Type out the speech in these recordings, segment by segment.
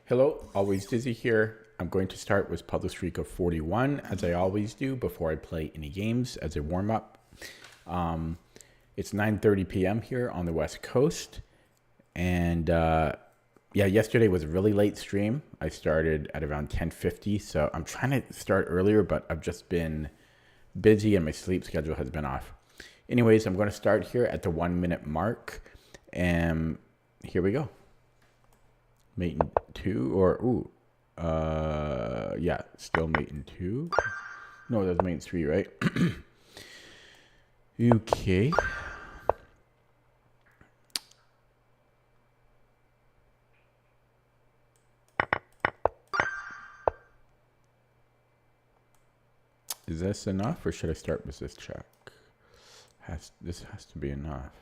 Hello, always Dizzy here. I'm going to start with public streak of 41, as I always do before I play any games as a warm-up. It's 9:30 p.m. here on the West Coast, and yeah, yesterday was a really late stream. I started at around 10:50, so I'm trying to start earlier, but I've just been busy and my sleep schedule has been off. Anyways, I'm going to start here at the 1 minute mark, and here we go. Mate in 2 or yeah, still mate in 2. No, that's mate in 3, right? Okay. Is this enough, or should I start with this check? This has to be enough.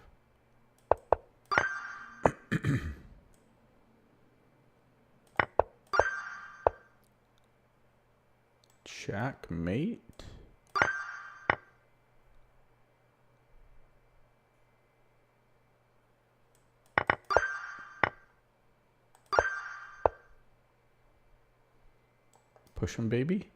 Checkmate. Push him, baby.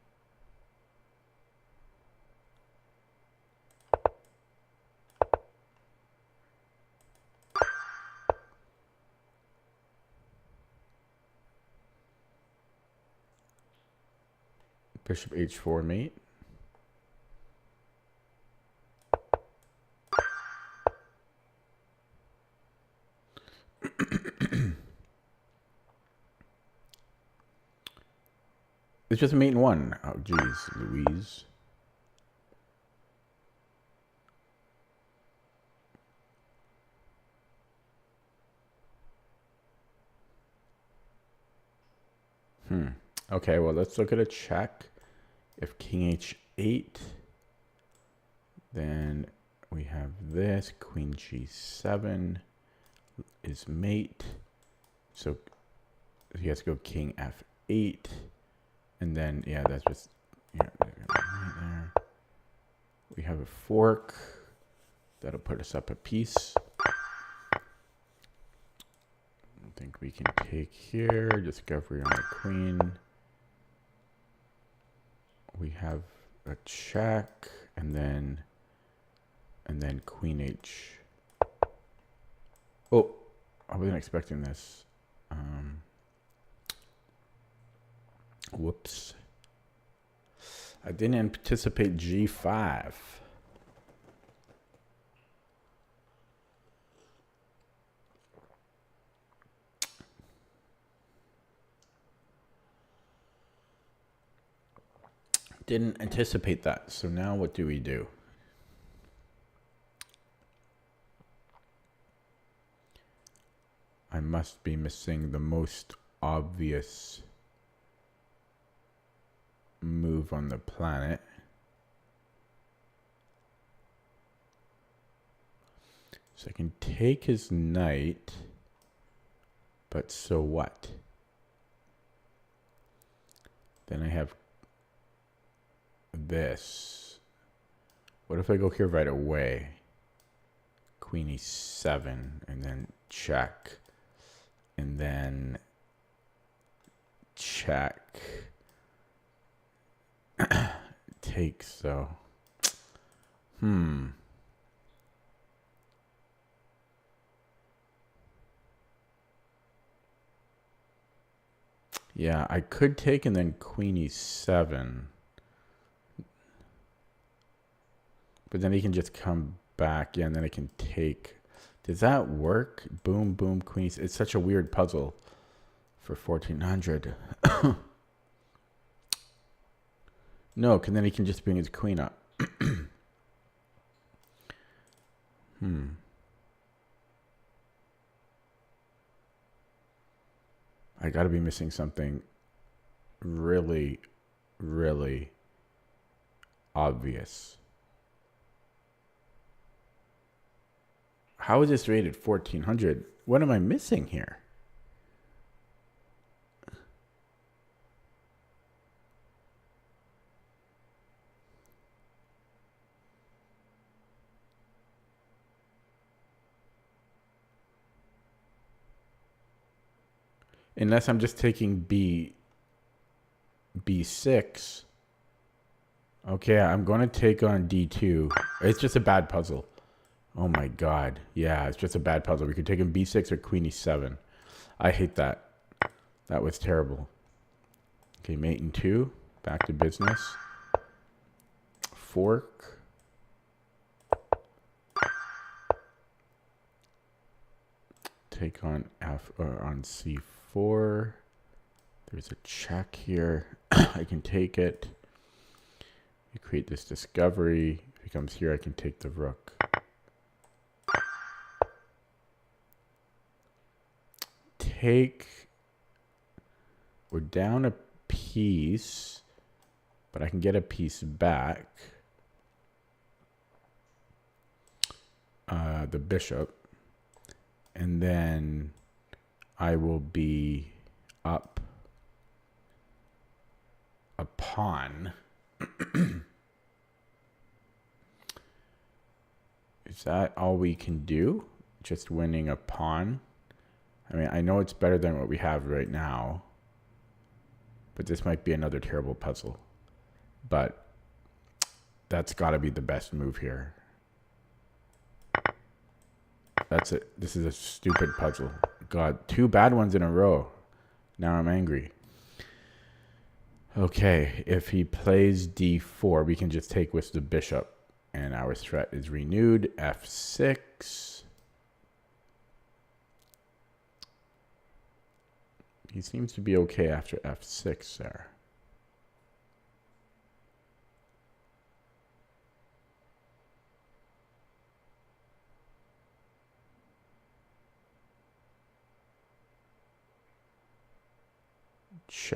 Bishop h4 mate. It's just a mate in 1. Oh, geez, Louise. Okay, well, let's look at a check. If king h8, then we have this. Queen g7 is mate. So he has to go king f8. And then, yeah, that's just, yeah, there. We have a fork. That'll put us up a piece. I think we can take here. Discovery on the queen. We have a check, and then queen h. Oh, I wasn't expecting this. Whoops. I didn't anticipate g5. Didn't anticipate that. So now what do we do? I must be missing the most obvious move on the planet. So I can take his knight, but so what? Then I have this. What if I go here right away? Queen e7, and then check, and then check. Takes, so. Yeah, I could take and then queen e7. But then he can just come back. Yeah, and then I can take. Does that work? Boom, boom, queen. It's such a weird puzzle for 1400. No, because then he can just bring his queen up. I got to be missing something really, really obvious. How is this rated 1400? What am I missing here? Unless I'm just taking B6. Okay, I'm going to take on D2. It's just a bad puzzle. Oh my god. Yeah, it's just a bad puzzle. We could take him B6 or Queen E7. I hate that. That was terrible. Okay, mate in 2. Back to business. Fork. Take on F or on C4. There's a check here. I can take it. You create this discovery. If he comes here, I can take the rook. Take. We're down a piece, but I can get a piece back. The bishop. And then I will be up a pawn. Is that all we can do? Just winning a pawn? I mean, I know it's better than what we have right now, but this might be another terrible puzzle. But that's got to be the best move here. That's it. This is a stupid puzzle. God, 2 bad ones in a row. Now I'm angry. Okay, if he plays D4, we can just take with the bishop. And our threat is renewed. F6. He seems to be okay after F6 there.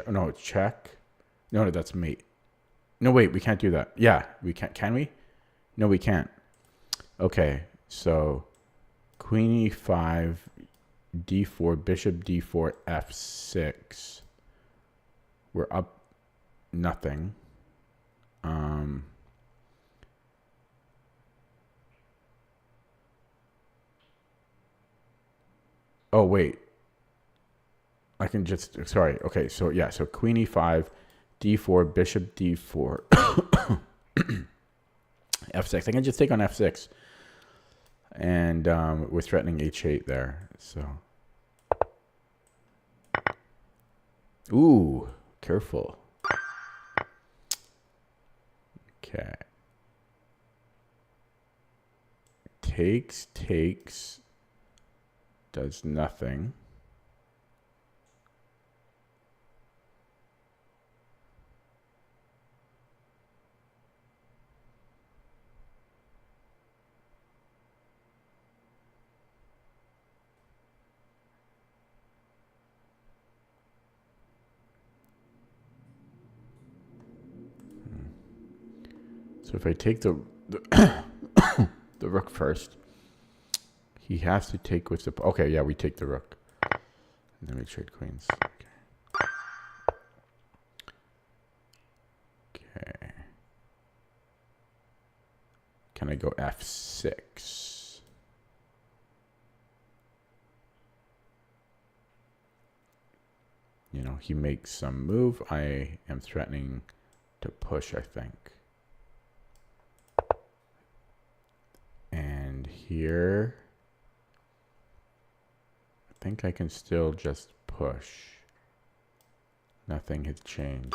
No, check. No, that's mate. No, wait, we can't do that. Yeah, we can't. Can we? No, we can't. Okay, so Queen E5, D4, Bishop D4, F6. We're up nothing. Oh, wait. I can just, sorry. Okay, so yeah, so Queen E5, D4, Bishop D4, F6. I can just take on F6. And we're threatening H8 there, so. Ooh, careful. Okay. Takes, does nothing. So if I take the the rook first, he has to take with the... Okay, yeah, we take the rook. And then we trade queens. Okay. Can I go F6? You know, he makes some move. I am threatening to push, I think. And here, I think I can still just push. Nothing has changed.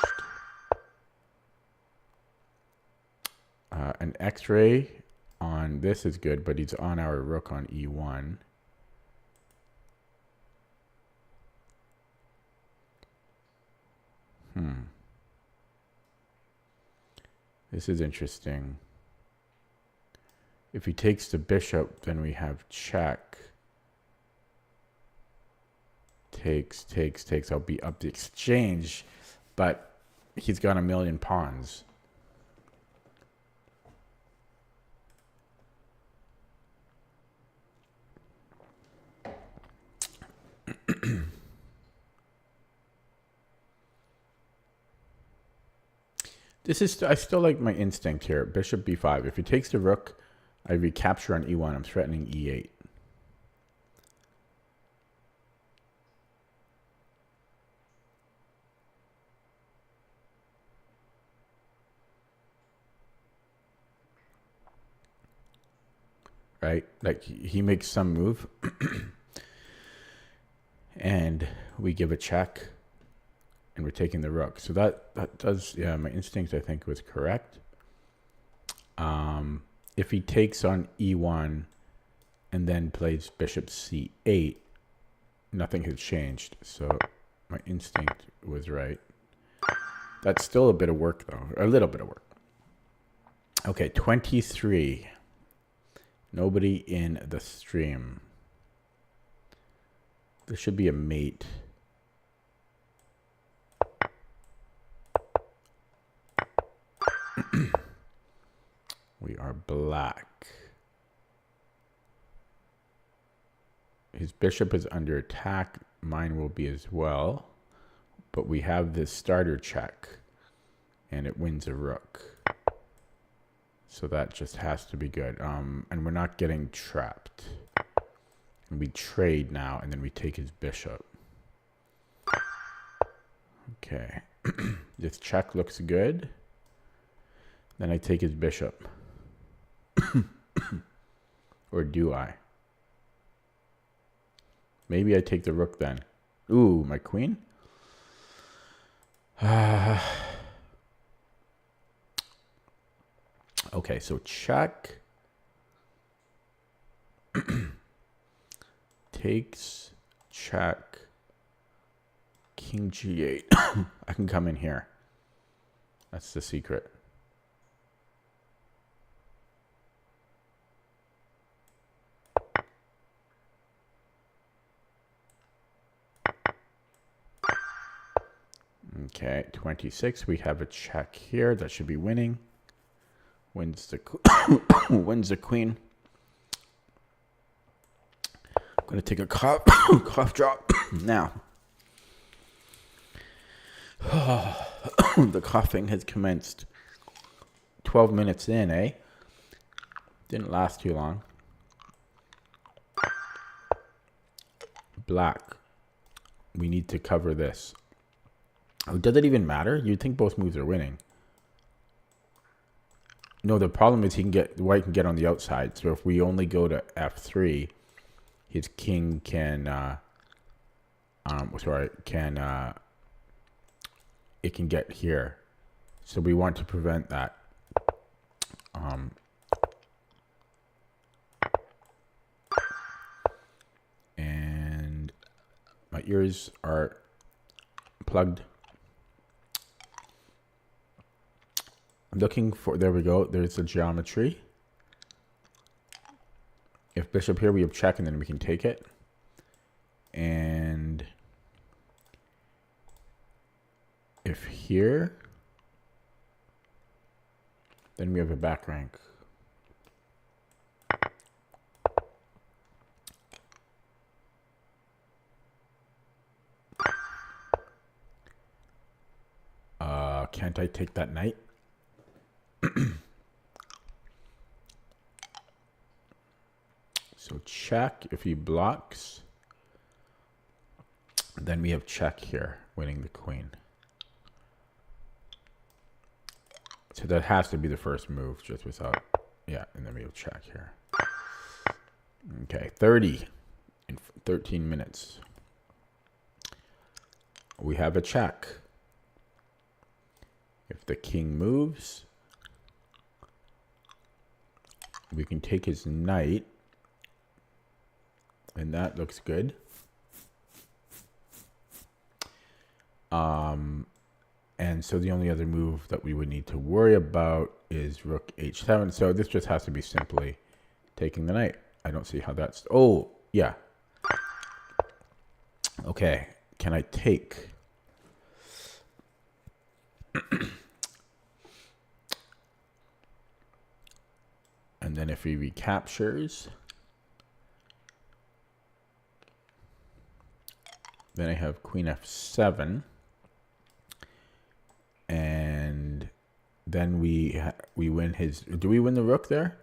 An X-ray on this is good, but he's on our rook on E1. This is interesting. If he takes the bishop, then we have check. Takes. I'll be up the exchange, but he's got a million pawns. I still like my instinct here. Bishop B5. If he takes the rook, I recapture on E1. I'm threatening E8. right? Like he makes some move and we give a check and we're taking the rook. So that does, yeah, my instinct I think was correct. If he takes on e1 and then plays bishop c8, nothing has changed. So my instinct was right. That's still a bit of work though, a little bit of work. Okay, 23. Nobody in the stream. There should be a mate. We are black. His bishop is under attack. Mine will be as well. But we have this starter check. And it wins a rook. So that just has to be good. And we're not getting trapped. And we trade now, and then we take his bishop. Okay. This check looks good. Then I take his bishop. Or do I? Maybe I take the rook then. Ooh, my queen? Okay, so check. Takes, check. King g8. I can come in here. That's the secret. Okay, 26. We have a check here. That should be winning. Wins the wins the queen. I'm gonna take a cough cough drop now. The coughing has commenced. 12 minutes in, eh? Didn't last too long. Black. We need to cover this. Oh, does it even matter? You'd think both moves are winning. No, the problem is white can get on the outside. So if we only go to f3, his king can it can get here. So we want to prevent that. And my ears are plugged. I'm looking for, there we go. There's the geometry. If bishop here, we have check and then we can take it. And if here, then we have a back rank. Can't I take that knight? So check if he blocks. Then we have check here, winning the queen. So that has to be the first move, just without, yeah, and then we have check here. Okay, 30 in 13 minutes. We have a check. If the king moves, we can take his knight, and that looks good. And so the only other move that we would need to worry about is rook h7. So this just has to be simply taking the knight. I don't see how that's... Oh, yeah. Okay. Can I take? And then if he recaptures, then I have queen f7. And then we win his... Do we win the rook there?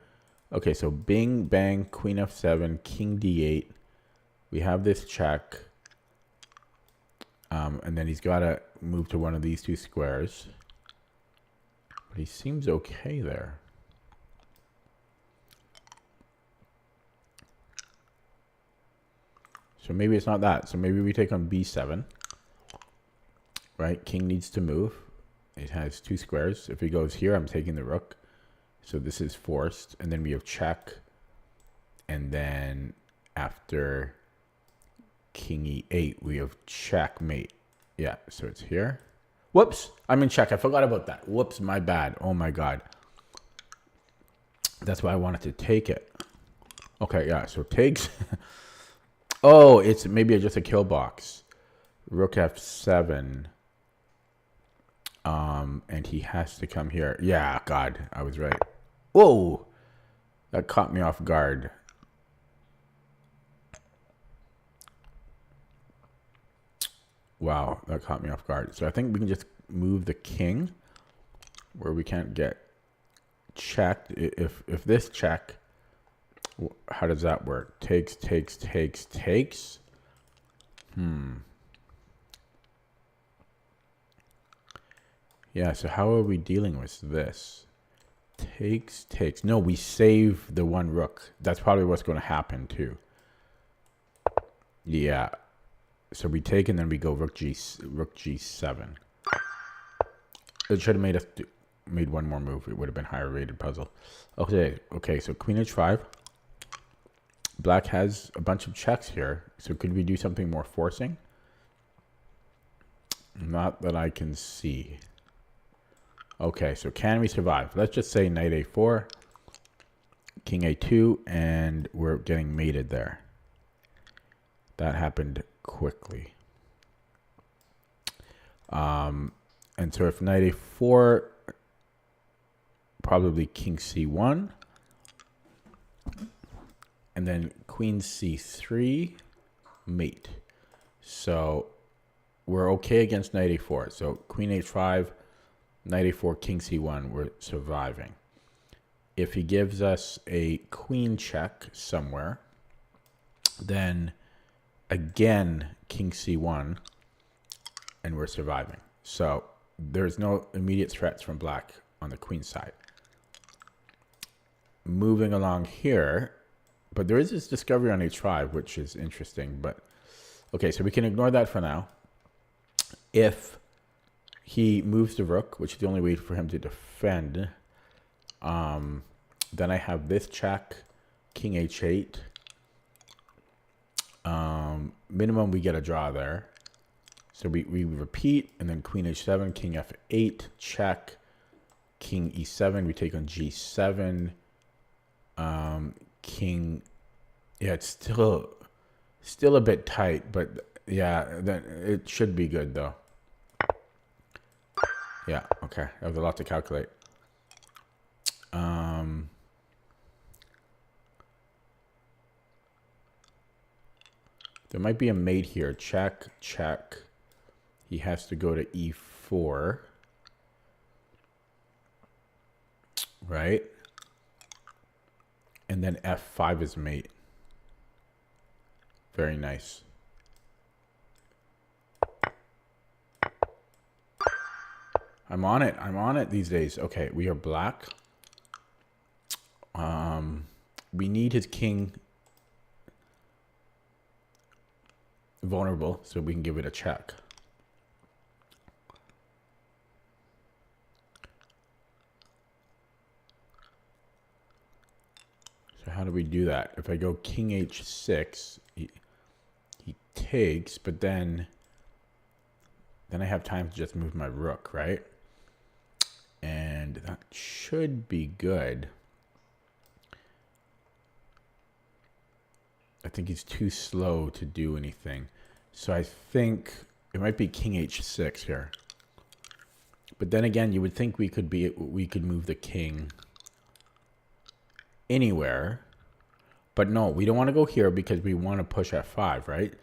Okay, so bing, bang, queen f7, king d8. We have this check. And then he's got to move to one of these two squares. But he seems okay there. So maybe it's not that. So maybe we take on b7. Right? King needs to move. It has 2 squares. If he goes here, I'm taking the rook. So this is forced. And then we have check. And then after king e8, we have checkmate. Yeah, so it's here. Whoops, I'm in check. I forgot about that. Whoops, my bad. Oh my God. That's why I wanted to take it. Okay, yeah, so takes. Oh, it's maybe just a kill box. Rook f7. And he has to come here. Yeah, God, I was right. Whoa, that caught me off guard. Wow, that caught me off guard. So I think we can just move the king where we can't get checked. If this check, how does that work? Takes. Yeah, so how are we dealing with this? Takes. No, we save the one rook. That's probably what's going to happen too. Yeah. So we take and then we go rook g7. It should have made one more move. It would have been higher rated puzzle. Okay, so queen h5. Black has a bunch of checks here. So could we do something more forcing? Not that I can see. Okay, so can we survive? Let's just say knight a4, king a2, and we're getting mated there. That happened quickly. And so if knight a4, probably king c1, and then queen c3, mate. So we're okay against knight a4. So queen h5, knight a4, king c1, we're surviving. If he gives us a queen check somewhere, then again king c1, and we're surviving. So there's no immediate threats from black on the queen side. Moving along here, but there is this discovery on h5, which is interesting. But okay, so we can ignore that for now. If he moves the rook, which is the only way for him to defend, then I have this check, king h8. Minimum, we get a draw there. So we repeat, and then queen h7, king f8, check, king e7, we take on g7, king, yeah, it's still a bit tight, but yeah, then it should be good though. Yeah, okay, that was a lot to calculate. There might be a mate here. Check. He has to go to e4. Right? And then f5 is mate. Very nice. I'm on it these days. Okay, we are black. We need his king vulnerable so we can give it a check. So how do we do that? If I go king h6, he takes, but then I have time to just move my rook, right? And that should be good. I think he's too slow to do anything. So I think it might be king h6 here. But then again, you would think we could move the king anywhere. But no, we don't want to go here because we want to push f5, right?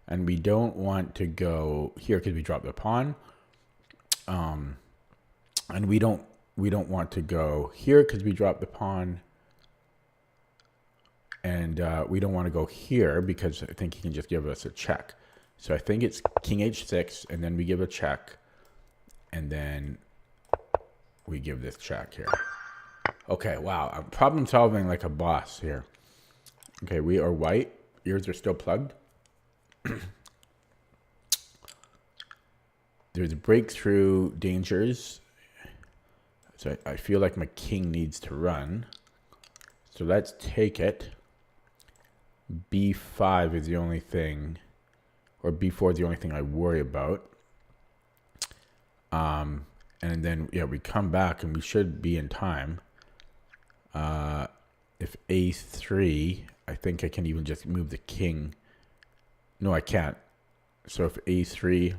And we don't want to go here because we drop the pawn. And we don't want to go here because we drop the pawn. And we don't want to go here because I think he can just give us a check. So I think it's king h6, and then we give a check. And then we give this check here. Okay, wow. I'm problem solving like a boss here. Okay, we are white. Ears are still plugged. There's breakthrough dangers. So I feel like my king needs to run. So let's take it. B5 is the only thing, or B4 is the only thing I worry about. And then, yeah, we come back and we should be in time. If A3, I think I can even just move the king. No, I can't. So if A3,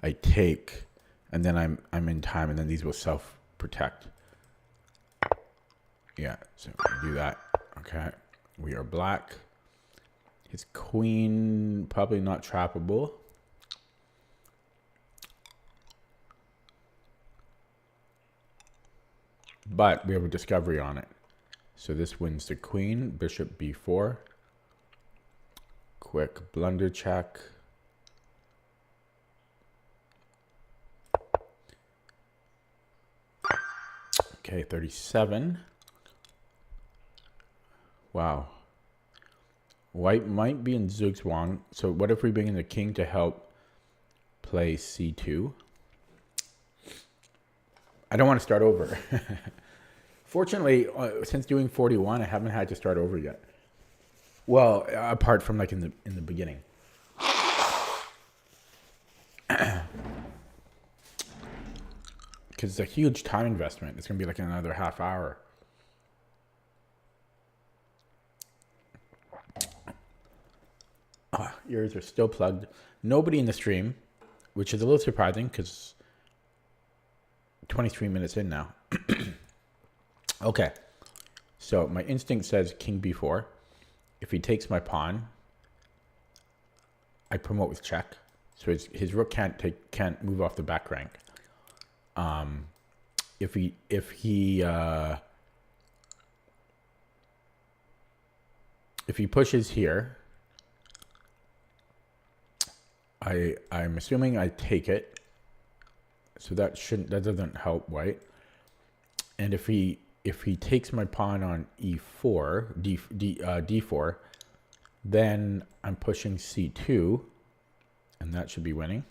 I take, and then I'm in time, and then these will self-protect. Yeah, so we do that. Okay, we are black. His queen, probably not trappable. But we have a discovery on it. So this wins the queen, bishop b4. Quick blunder check. Okay, 37. Wow. White might be in zugzwang. So what if we bring in the king to help play c2? I don't want to start over. Fortunately, since doing 41, I haven't had to start over yet. Well, apart from like in the beginning. Because it's a huge time investment. It's going to be like another half hour. Ears are still plugged. Nobody in the stream, which is a little surprising because 23 minutes in now. Okay. So my instinct says king b4. If he takes my pawn, I promote with check. So his rook can't move off the back rank. If he pushes here, I'm assuming I take it. So that doesn't help white. And if he takes my pawn on e4, d4, then I'm pushing c2, and that should be winning.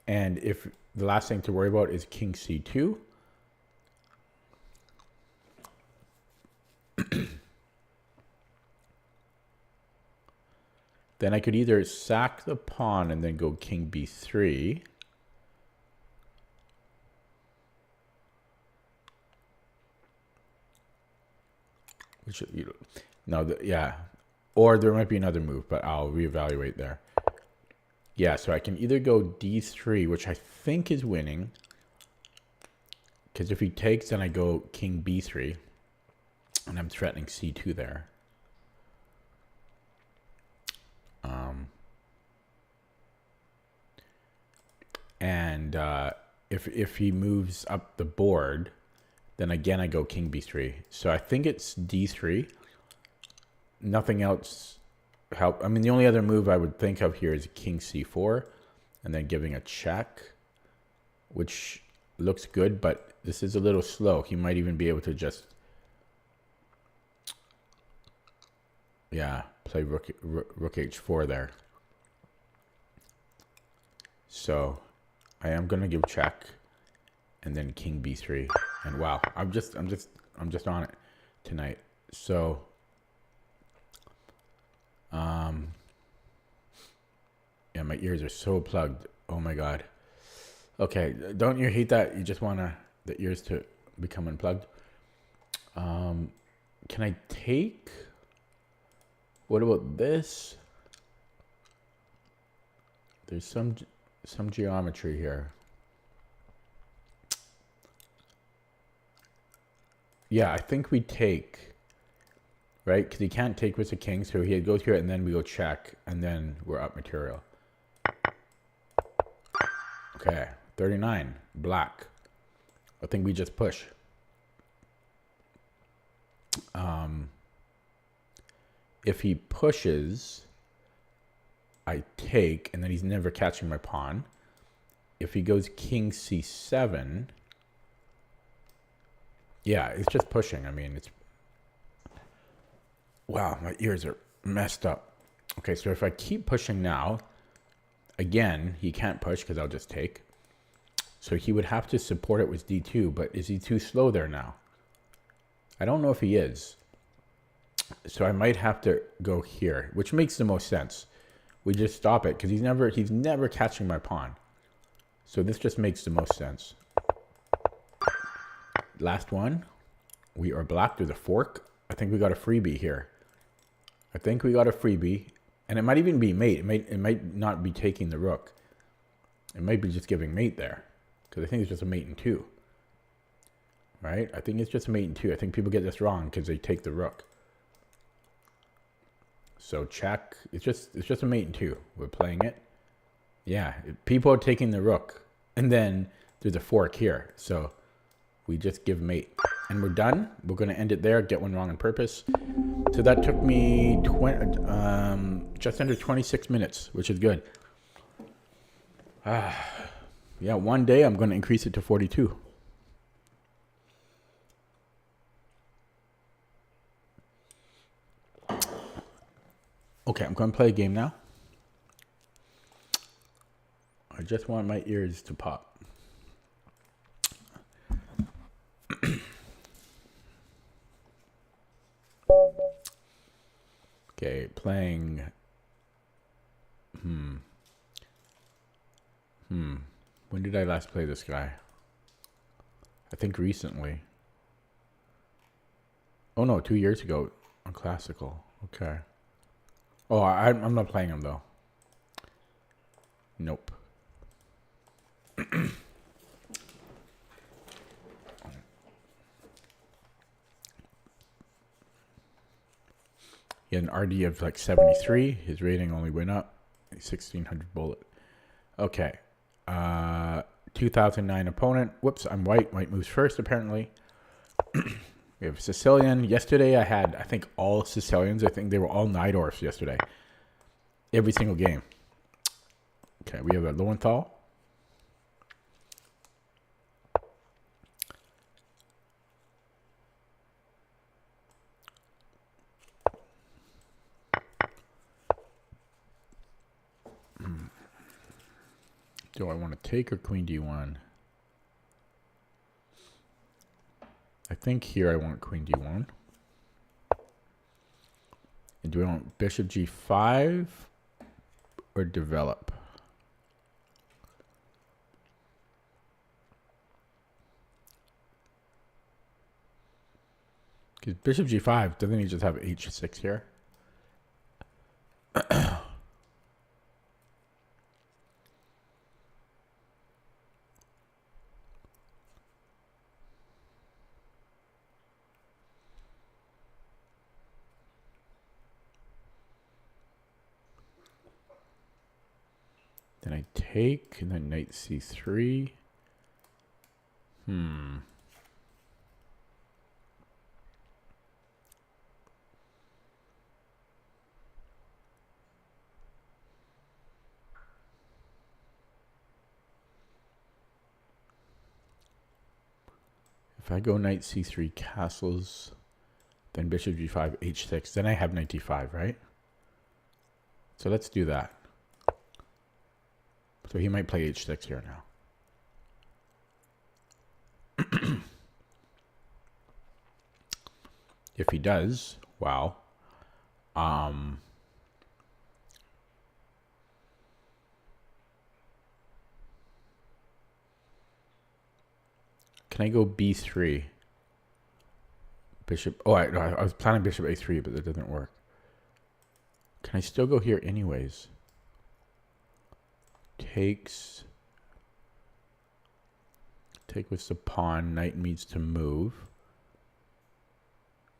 And if the last thing to worry about is king c2, then I could either sack the pawn and then go king b3, which, no, yeah, or there might be another move, but I'll reevaluate there. Yeah, so I can either go d3, which I think is winning, because if he takes, then I go king b3, and I'm threatening c2 there. And if he moves up the board, then again I go king b3. So I think it's d3. Nothing else help. I mean, the only other move I would think of here is king c4, and then giving a check, which looks good, but this is a little slow. He might even be able to just, yeah, play rook h4 there. So I am gonna give check, and then king b3, and wow, I'm just on it tonight. So yeah, my ears are so plugged. Oh my god. Okay, don't you hate that? You just want the ears to become unplugged. Can I take? What about this? There's some geometry here. Yeah, I think we take, right? Because he can't take with the king, so he goes here, and then we go check, and then we're up material. Okay, 39, black. I think we just push. If he pushes, I take, and then he's never catching my pawn. If he goes king c7, yeah, it's just pushing. I mean, it's, wow, my ears are messed up. Okay, so if I keep pushing now, again, he can't push because I'll just take. So he would have to support it with d2, but is he too slow there now? I don't know if he is. So I might have to go here, which makes the most sense. We just stop it because he's never catching my pawn. So this just makes the most sense. Last one. We are black. There's a fork. I think we got a freebie here. I think we got a freebie. And it might even be mate. It might not be taking the rook. It might be just giving mate there. Because I think it's just a mate and 2. Right? I think it's just a mate and 2. I think people get this wrong because they take the rook. So check. It's just a mate and 2. We're playing it. Yeah. People are taking the rook. And then there's a fork here. So we just give mate. And we're done. We're going to end it there. Get one wrong on purpose. So that took me just under 26 minutes, which is good. Yeah, one day I'm going to increase it to 42. Okay, I'm going to play a game now. I just want my ears to pop. Okay, playing. When did I last play this guy? I think recently. Oh no, 2 years ago on classical. Okay. Oh, I'm not playing him though. Nope. He had an RD of like 73. His rating only went up. 1600 bullet. Okay. 2009 opponent. Whoops, I'm white. White moves first, apparently. We have Sicilian. Yesterday I had, I think, all Sicilians. I think they were all Nidorfs yesterday. Every single game. Okay, we have a Lowenthal. Do I want to take or queen d1? I think here I want queen d1. And do I want bishop g5 or develop? Because bishop g5, doesn't he just have h6 here? Then I take, and then knight c3. If I go knight c3 castles, then bishop g5, h6, then I have knight d5, right? So let's do that. So he might play h6 here now. If he does, wow. Can I go b3? Bishop. Oh, I was planning bishop a3, but that doesn't work. Can I still go here anyways? Takes. Take with the pawn. Knight needs to move.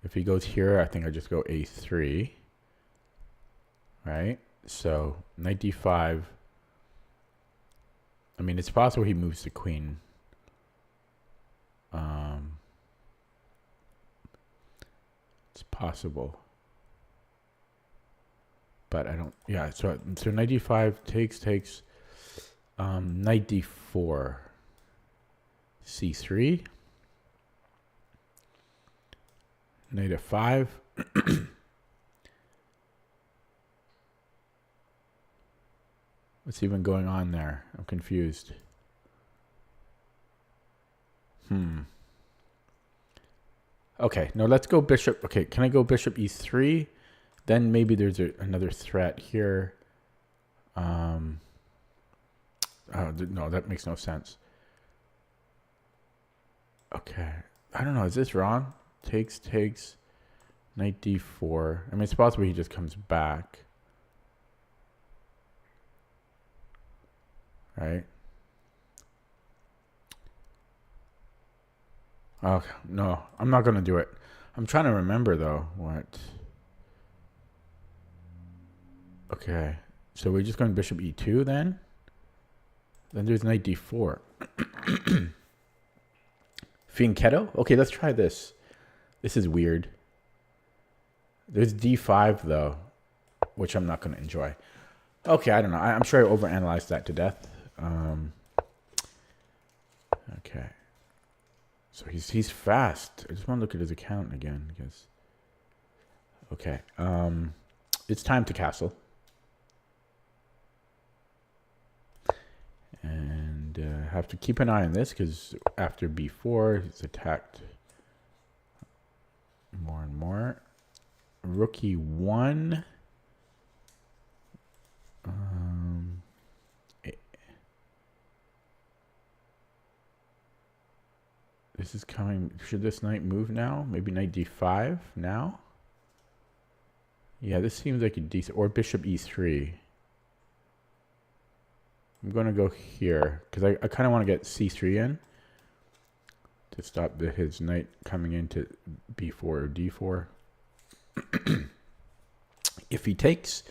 If he goes here, I think I just go a3. Right? So knight d5. I mean, it's possible he moves the queen. It's possible. But I don't, yeah, so knight d5 takes, knight d4, c3, knight f5, What's even going on there? I'm confused. Okay, no, let's go bishop. Okay, can I go bishop e3? Then maybe there's another threat here. Oh, no, that makes no sense. Okay, I don't know. Is this wrong? Takes, knight d4. I mean, it's possible he just comes back. Right? Oh, no, I'm not going to do it. I'm trying to remember, though, what... Okay, so we're just going bishop e2 then? Then there's knight d4. Fianchetto? Okay, let's try this. This is weird. There's d5, though, which I'm not going to enjoy. Okay, I don't know. I'm sure I overanalyzed that to death. Okay. So he's fast. I just want to look at his account again, because... Okay. It's time to castle. And have to keep an eye on this, because after b4, he's attacked more and more. Rook e1. This is coming. Should this knight move now? Maybe knight d5 now? Yeah, this seems like a decent... Or bishop e3. I'm going to go here, because I kind of want to get c3 in to stop his knight coming into b4 or d4. If he takes,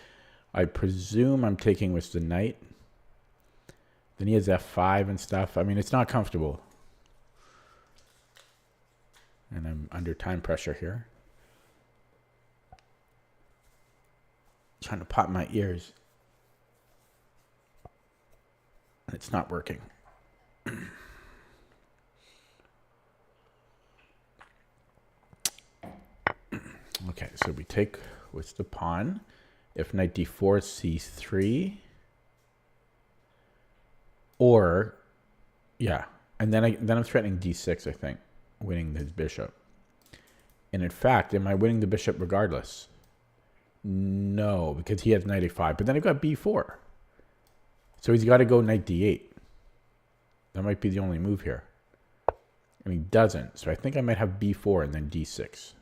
I presume I'm taking with the knight. Then he has f5 and stuff. I mean, it's not comfortable. And I'm under time pressure here. Trying to pop my ears. It's not working. Okay, so we take with the pawn. If knight d4, c3. Or, yeah. And then I'm threatening d6, I think. Winning his bishop. And in fact, am I winning the bishop regardless? No, because he has knight a5. But then I've got b4. So he's got to go knight d8. That might be the only move here. And he doesn't. So I think I might have b4 and then d6.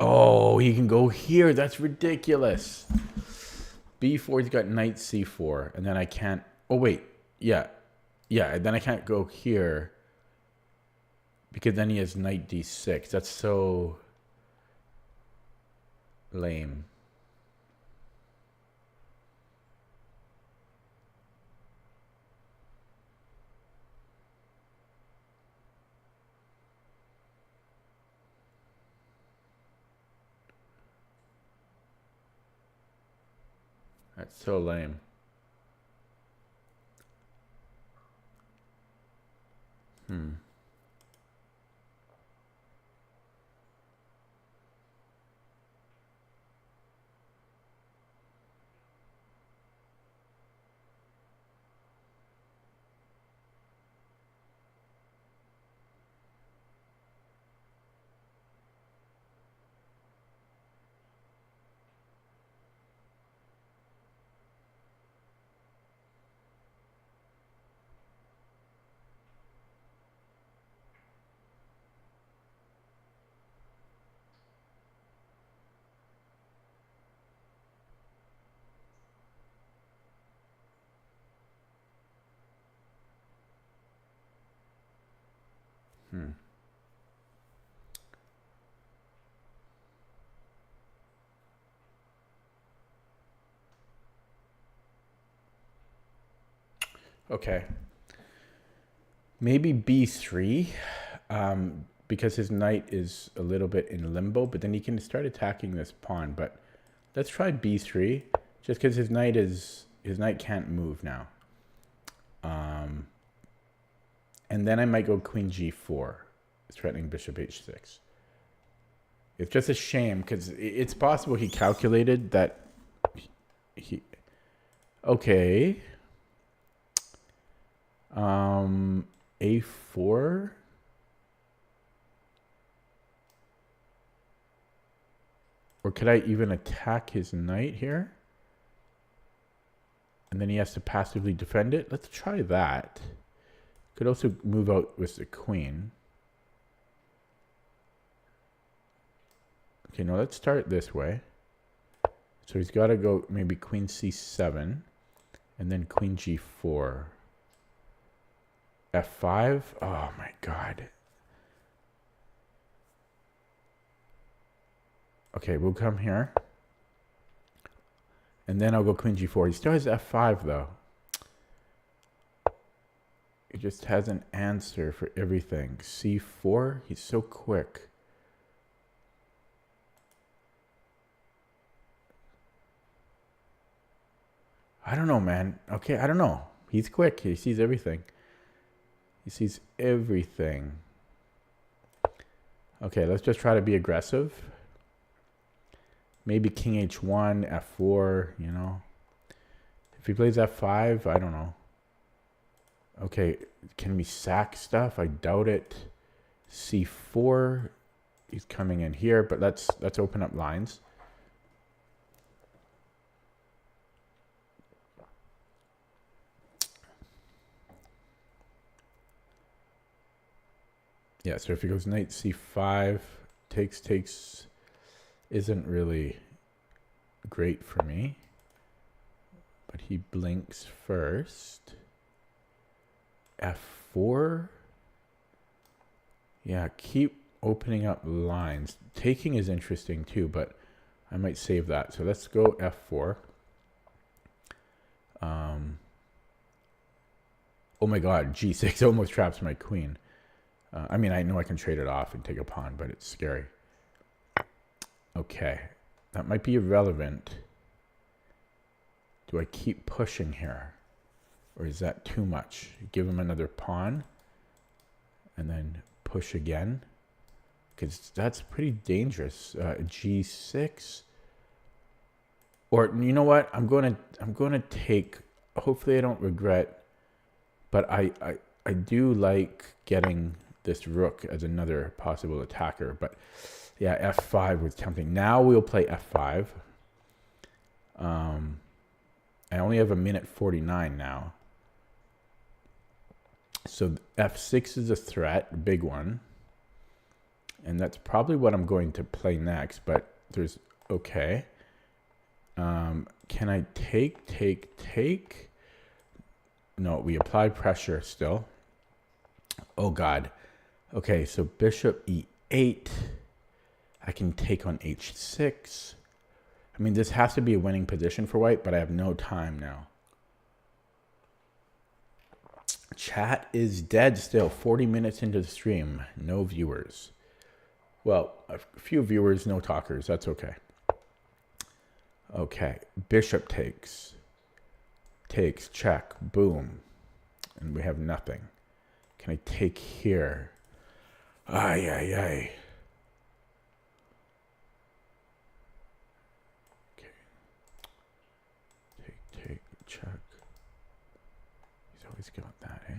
Oh, he can go here. That's ridiculous. b4, he's got knight c4. And then I can't... Oh, wait. Yeah. Yeah, then I can't go here. Because then he has knight d6. That's so... lame. That's so lame. Okay. Maybe b3, because his knight is a little bit in limbo, but then he can start attacking this pawn. But let's try b3, just because his knight can't move now. And then I might go queen g4, threatening bishop h6. It's just a shame because it's possible he calculated that he okay. A4. Or could I even attack his knight here? And then he has to passively defend it. Let's try that. Could also move out with the queen. Okay, now let's start this way. So he's got to go maybe queen c7 and then queen g4. f5. Oh my god. Okay, we'll come here. And then I'll go queen g4. He still has f5 though. He just has an answer for everything. c4, he's so quick. I don't know, man. Okay, I don't know. He's quick. He sees everything. He sees everything. Okay, let's just try to be aggressive. Maybe king h1, f4, you know. If he plays f5, I don't know. Okay, can we sack stuff? I doubt it. c4, he's coming in here, but let's open up lines. Yeah, so if he goes knight c5, takes, isn't really great for me. But he blinks first. f4. Yeah, keep opening up lines. Taking is interesting too, but I might save that. So let's go f4. Oh my god, g6 almost traps my queen. I mean, I know I can trade it off and take a pawn, but it's scary. Okay, that might be irrelevant. Do I keep pushing here? Or is that too much? Give him another pawn and then push again? Because that's pretty dangerous. G6. Or you know what? I'm going to take, hopefully I don't regret, but I do like getting this rook as another possible attacker, but yeah, f5 was tempting. Now we'll play f5. I only have a minute 49 now. So f6 is a threat, big one. And that's probably what I'm going to play next, but there's, okay. Can I take? No, we apply pressure still. Oh God. Okay, so bishop e8. I can take on h6. I mean, this has to be a winning position for white, but I have no time now. Chat is dead still. 40 minutes into the stream. No viewers. Well, a few viewers, no talkers. That's okay. Okay, bishop takes. Takes, check, boom. And we have nothing. Can I take here? Ay, ay, ay. Okay. Take, check. He's always got that, eh?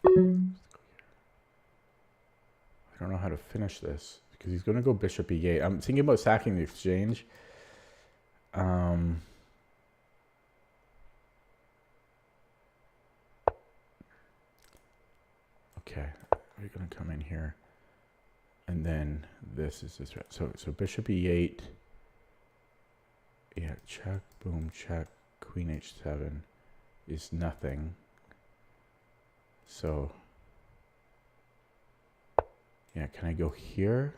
I don't know how to finish this because he's going to go bishop e8. I'm thinking about sacking the exchange. Okay, we're going to come in here, and then this is this. So bishop e8. Yeah, check, boom, check. Queen h7 is nothing. So yeah, can I go here?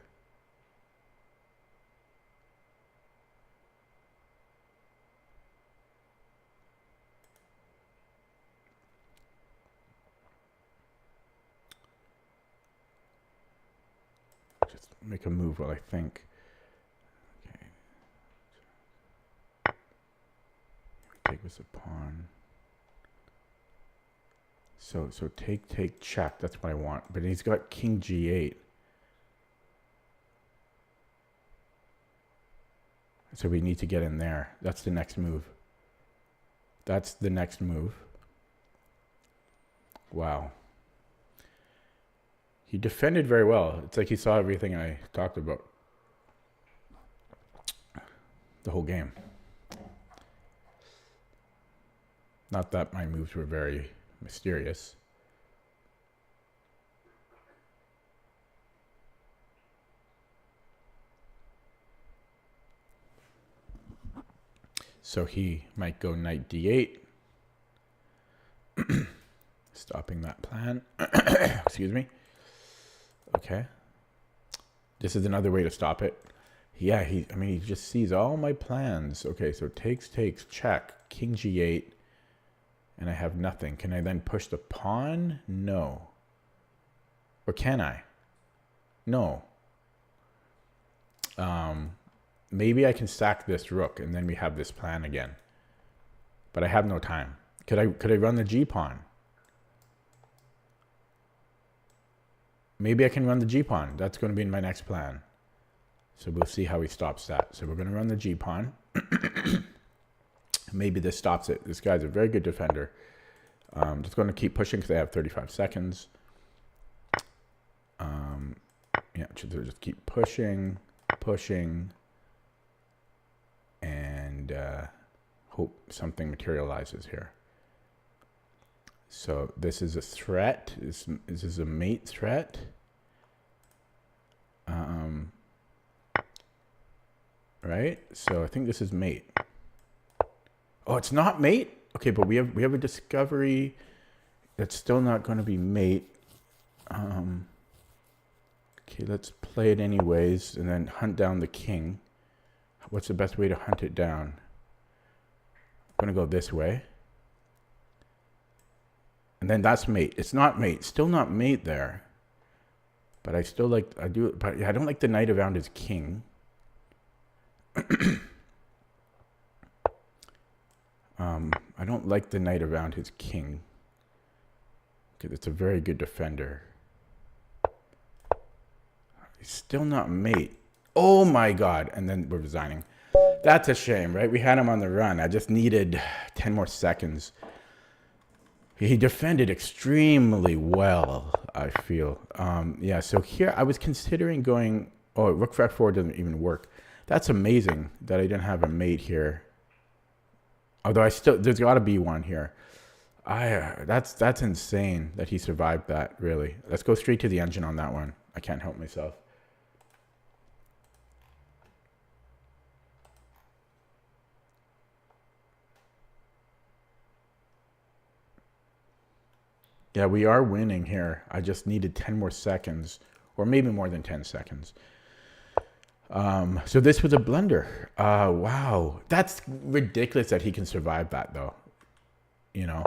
make a move while I think. Okay. Take this a pawn. So take, check. That's what I want. But he's got king g8. So we need to get in there. That's the next move. That's the next move. Wow. He defended very well. It's like he saw everything I talked about the whole game. Not that my moves were very mysterious. So he might go knight d8, stopping that plan. Excuse me. Okay. This is another way to stop it. Yeah, he just sees all my plans. Okay, so takes, check, king g8, and I have nothing. Can I then push the pawn? No. Or can I? No. Maybe I can sack this rook, and then we have this plan again. But I have no time. Could I run the g-pawn? Maybe I can run the g-pawn. That's going to be in my next plan. So we'll see how he stops that. So we're going to run the g-pawn. Maybe this stops it. This guy's a very good defender. Just going to keep pushing because I have 35 seconds. Yeah, just keep pushing, and hope something materializes here. So this is a threat. Is this a mate threat? Right? So I think this is mate. Oh, it's not mate? Okay, but we have a discovery that's still not going to be mate. Okay, let's play it anyways and then hunt down the king. What's the best way to hunt it down? I'm going to go this way. And then that's mate. It's not mate. Still not mate there. But I still like, I don't like the knight around his king. I don't like the knight around his king. Because it's a very good defender. He's still not mate. Oh my God. And then we're resigning. That's a shame, right? We had him on the run. I just needed 10 more seconds. He defended extremely well, I feel. Yeah, so here I was considering going... Oh, rook for f4 doesn't even work. That's amazing that I didn't have a mate here. Although there's got to be one here. That's insane that he survived that, really. Let's go straight to the engine on that one. I can't help myself. Yeah, we are winning here. I just needed 10 more seconds, or maybe more than 10 seconds. So this was a blunder. Wow. That's ridiculous that he can survive that, though. You know,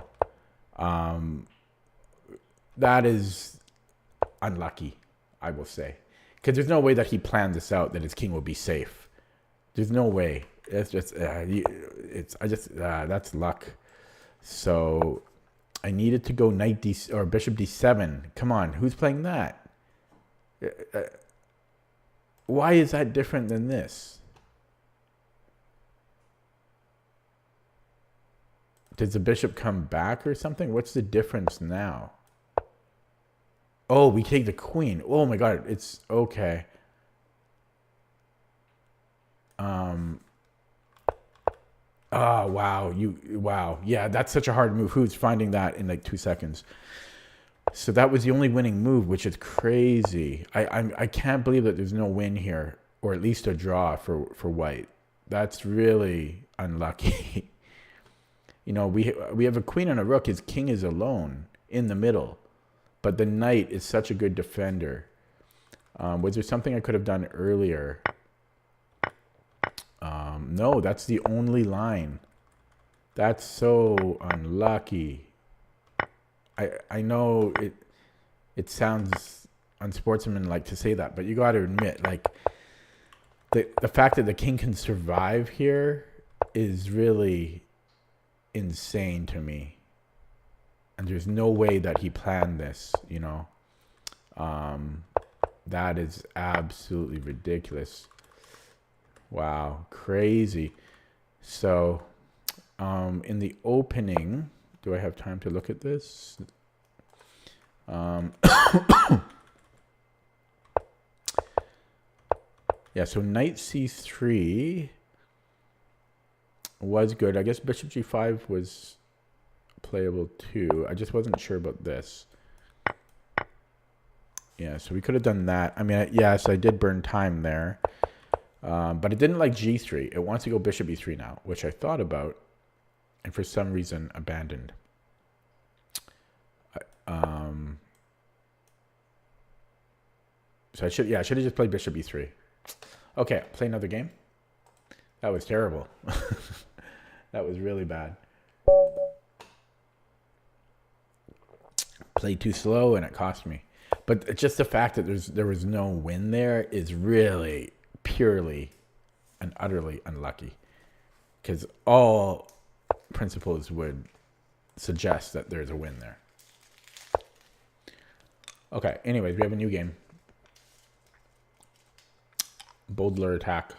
that is unlucky, I will say. Because there's no way that he planned this out, that his king will be safe. There's no way. It's just, that's luck. So I needed to go knight d or bishop d7. Come on, who's playing that? Why is that different than this? Does the bishop come back or something? What's the difference now? Oh, we take the queen. Oh my God, it's okay. Oh, wow. Wow. Yeah, that's such a hard move. Who's finding that in like 2 seconds? So that was the only winning move, which is crazy. I can't believe that there's no win here, or at least a draw for white. That's really unlucky. You know, we have a queen and a rook. His king is alone in the middle, but the knight is such a good defender. Was there something I could have done earlier? No, that's the only line. That's so unlucky. I know it sounds unsportsmanlike to say that, but you got to admit, like, the fact that the king can survive here is really insane to me. And there's no way that he planned this, you know. That is absolutely ridiculous. Wow, crazy. So, in the opening, do I have time to look at this? Yeah, so knight c3 was good. I guess bishop g5 was playable too. I just wasn't sure about this. Yeah, so we could have done that. I mean, yes, I did burn time there. But it didn't like g3. It wants to go bishop e3 now, which I thought about and for some reason abandoned. So I should have just played bishop e3. Okay, play another game. That was terrible. That was really bad. Played too slow and it cost me. But just the fact that there was no win there is really purely and utterly unlucky. Because all principles would suggest that there's a win there. Okay, anyways, we have a new game. Boldler attack.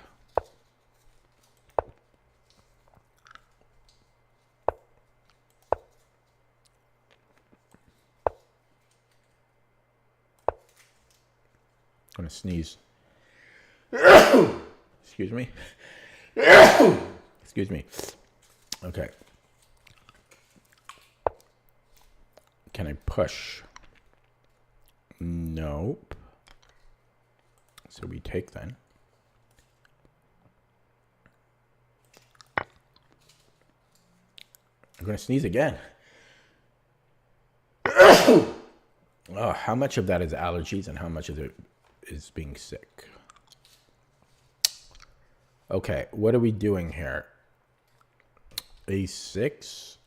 I'm gonna sneeze. Excuse me. Excuse me. Okay. Can I push? Nope. So we take then. I'm going to sneeze again. Oh, how much of that is allergies and how much of it is being sick? Okay, what are we doing here? A6.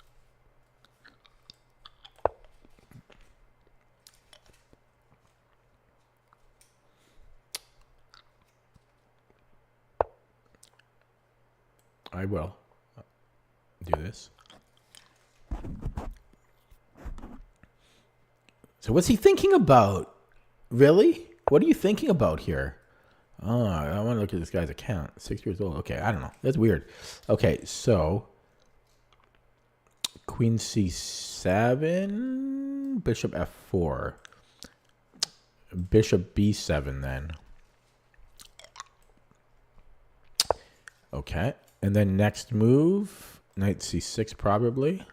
I will do this. So what's he thinking about? Really? What are you thinking about here? Oh, I want to look at this guy's account. 6 years old. Okay, I don't know. That's weird. Okay, so Queen C7, Bishop F4, Bishop B7 then. Okay, and then next move, Knight C6 probably.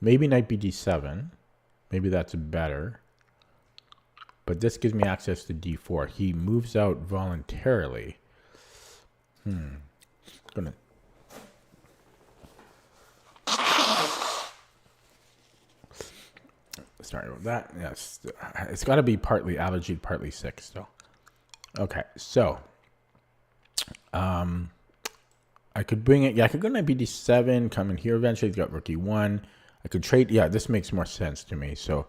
Maybe Knight BD7. Maybe that's better. But this gives me access to D4. He moves out voluntarily. Gonna. Sorry about that. Yes, it's got to be partly allergy, partly sick still. Okay, so I could bring it. Yeah, I could go Knight BD7. Come in here eventually. He's got Rook E1. I could trade. Yeah, this makes more sense to me. So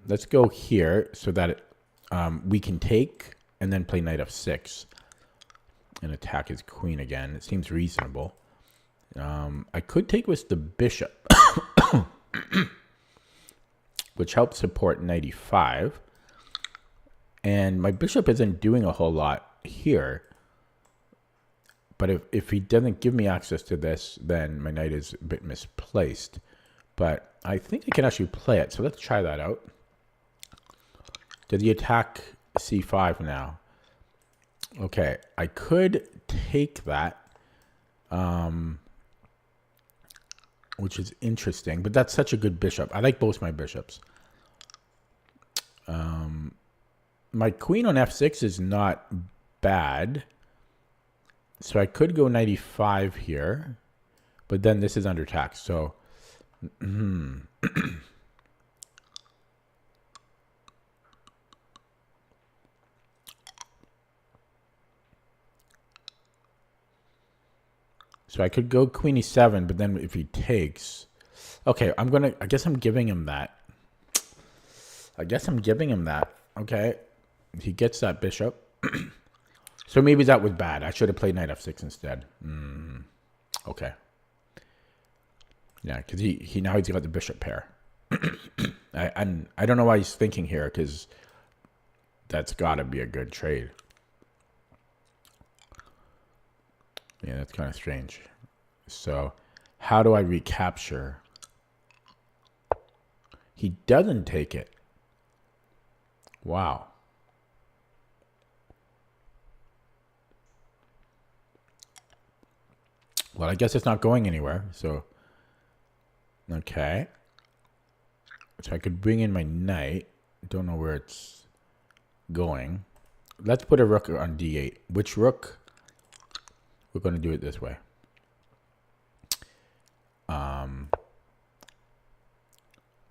let's go here so that we can take and then play Knight F6 and attack his queen again. It seems reasonable. I could take with the bishop, which helps support Knight E5. And my bishop isn't doing a whole lot here. But if he doesn't give me access to this, then my knight is a bit misplaced. But I think I can actually play it. So let's try that out. Did he attack C5 now? Okay, I could take that, which is interesting. But that's such a good bishop. I like both my bishops. My queen on F6 is not bad. So I could go Knight E5 here. But then this is under attack. So so I could go Queen E7, but then if he takes, okay, I guess I'm giving him that. I guess I'm giving him that. Okay. He gets that bishop. So maybe that was bad. I should have played knight f6 instead. Okay. Yeah, because he now he's got the bishop pair. I don't know why he's thinking here, because that's got to be a good trade. Yeah, that's kind of strange. So how do I recapture? He doesn't take it. Wow. Well, I guess it's not going anywhere. So, okay. So I could bring in my knight. Don't know where it's going. Let's put a rook on d8. Which rook? We're going to do it this way.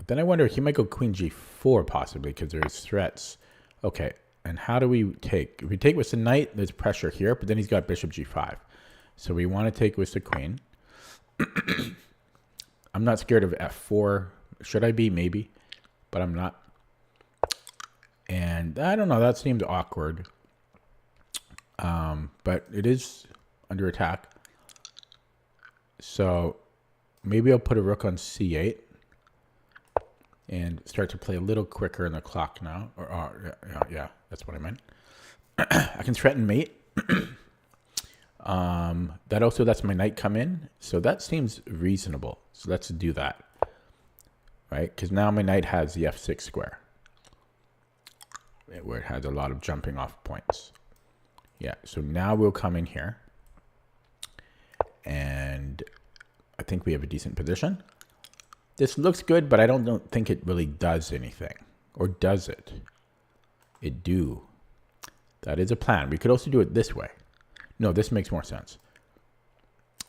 Then I wonder, he might go queen g4 possibly, because there's threats. Okay, and how do we take? If we take with the knight, there's pressure here, but then he's got bishop g5. So we want to take with the queen. I'm not scared of f4. Should I be? Maybe. But I'm not. And I don't know, that seems awkward. But it is under attack. So maybe I'll put a rook on c8. And start to play a little quicker in the clock now. Yeah, that's what I meant. I can threaten mate. That's my knight come in. So that seems reasonable. So let's do that. Right? Because now my knight has the f6 square. Where it has a lot of jumping off points. Yeah, so now we'll come in here. And I think we have a decent position. This looks good, but I don't think it really does anything. Or does it? It do. That is a plan. We could also do it this way. No, this makes more sense.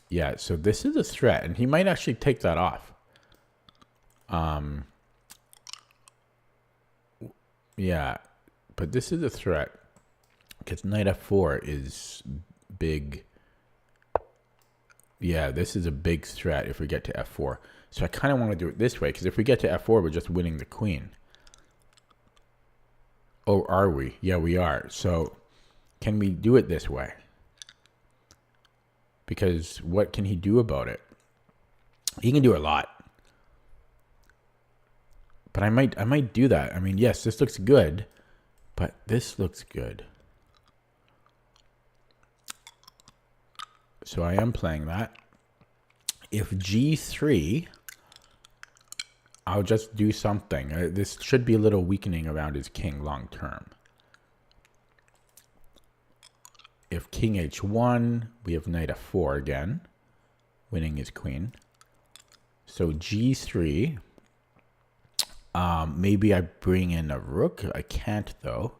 Yeah, so this is a threat, and he might actually take that off. Yeah, but this is a threat. Because knight f4 is big. Yeah, this is a big threat if we get to f4. So I kind of want to do it this way, because if we get to f4, we're just winning the queen. Oh, are we? Yeah, we are. So can we do it this way? Because what can he do about it? He can do a lot. But I might do that. I mean, yes, this looks good, but this looks good. So I am playing that. If g3, I'll just do something. This should be a little weakening around his king long term. If king h1, we have knight f4 again, winning his queen. So g3, maybe I bring in a rook. I can't though.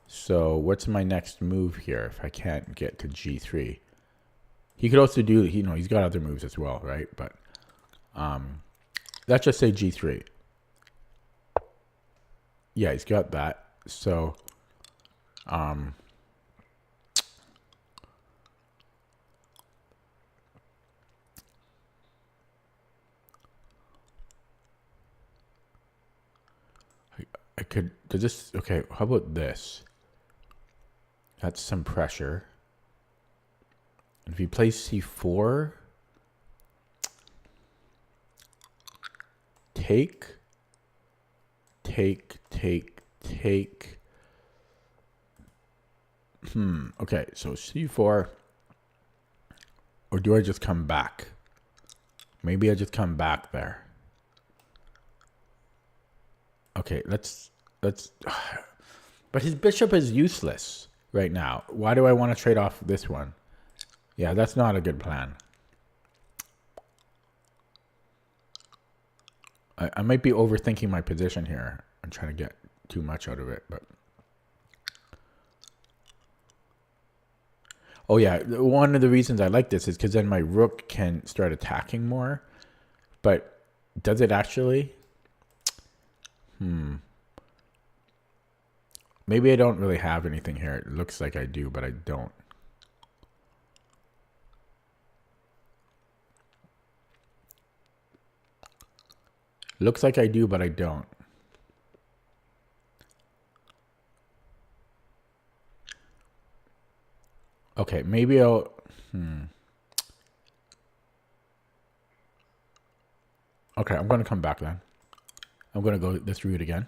So what's my next move here if I can't get to g3? He could also do, he's got other moves as well, right? But let's just say g3. Yeah, he's got that. So I could, okay, how about this? That's some pressure. And if he plays c4, take. Okay, so c4, or do I just come back? Maybe I just come back there. Okay, let's. But his bishop is useless right now. Why do I want to trade off this one? Yeah, that's not a good plan. I might be overthinking my position here. I'm trying to get too much out of it, but. Oh yeah, one of the reasons I like this is because then my rook can start attacking more. But does it actually? Maybe I don't really have anything here. It looks like I do, but I don't. Looks like I do, but I don't. Okay, maybe I'll... Okay, I'm going to come back then. I'm going to go this route again.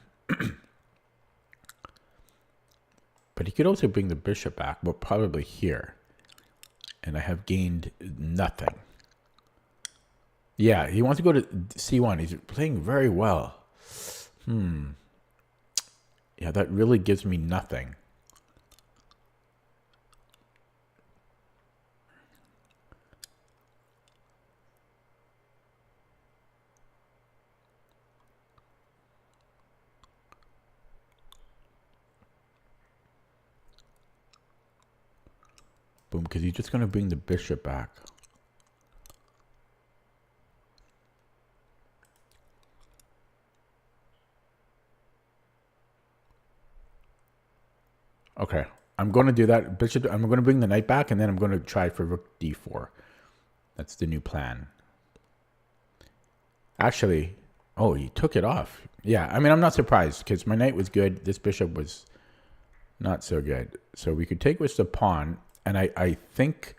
But he could also bring the bishop back, but probably here. And I have gained nothing. Yeah, he wants to go to c1. He's playing very well. Yeah, that really gives me nothing. Boom, because he's just going to bring the bishop back. Okay, I'm going to do that. Bishop. I'm going to bring the knight back, and then I'm going to try for rook d4. That's the new plan. Actually, oh, he took it off. Yeah, I mean, I'm not surprised because my knight was good. This bishop was not so good. So we could take with the pawn, and I think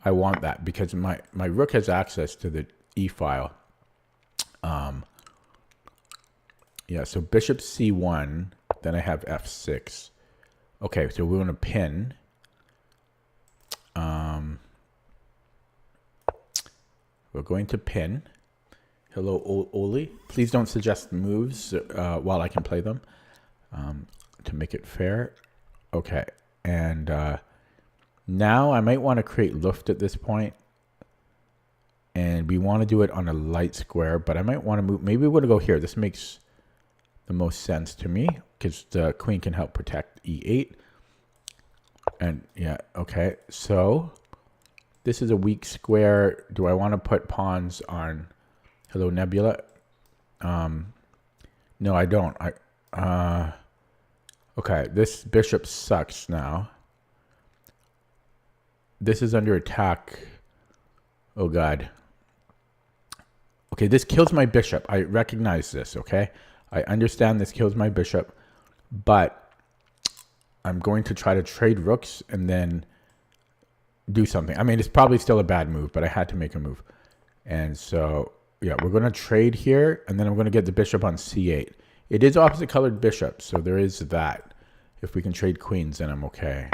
I want that because my rook has access to the e file. Yeah, so bishop c1, then I have f6. Okay, so we're going to pin. We're going to pin. Hello, Oli. Please don't suggest moves while I can play them to make it fair. Okay, and now I might want to create Luft at this point. And we want to do it on a light square, but I might want to move. Maybe we're going to go here. This makes the most sense to me because the queen can help protect e8. And yeah, okay. So this is a weak square. Do I want to put pawns on Hello Nebula? No, I don't. Okay, this bishop sucks now. This is under attack. Oh god. Okay, this kills my bishop. I recognize this, okay? I understand this kills my bishop, but I'm going to try to trade rooks and then do something. I mean, it's probably still a bad move, but I had to make a move. And so, yeah, we're going to trade here, and then I'm going to get the bishop on c8. It is opposite colored bishop, so there is that. If we can trade queens, then I'm okay.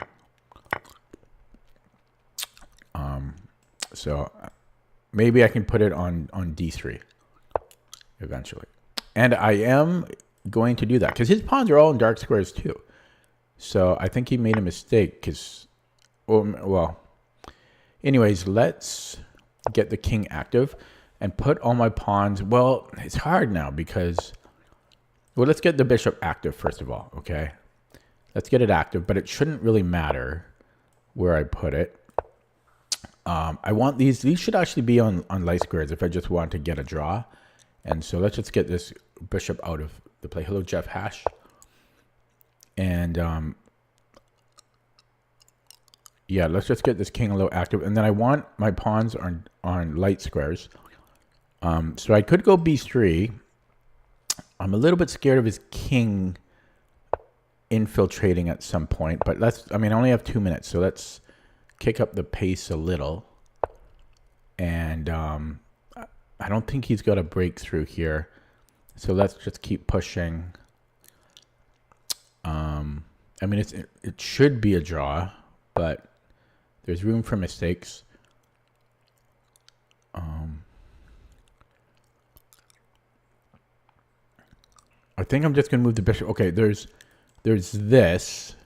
So maybe I can put it on d3 eventually. And I am going to do that because his pawns are all in dark squares too. So I think he made a mistake because, well, anyways, let's get the king active and put all my pawns. Well, it's hard now because, well, let's get the bishop active first of all, okay? Let's get it active, but it shouldn't really matter where I put it. I want these should actually be on light squares if I just want to get a draw. And so let's just get this bishop out of the play. Hello, Jeff Hash. And yeah, let's just get this king a little active. And then I want my pawns on light squares. So I could go b3. I'm a little bit scared of his king infiltrating at some point. But I only have 2 minutes. So let's kick up the pace a little. And I don't think he's got a breakthrough here. So let's just keep pushing. I mean, it should be a draw, but there's room for mistakes. I think I'm just going to move the bishop. Okay, there's this.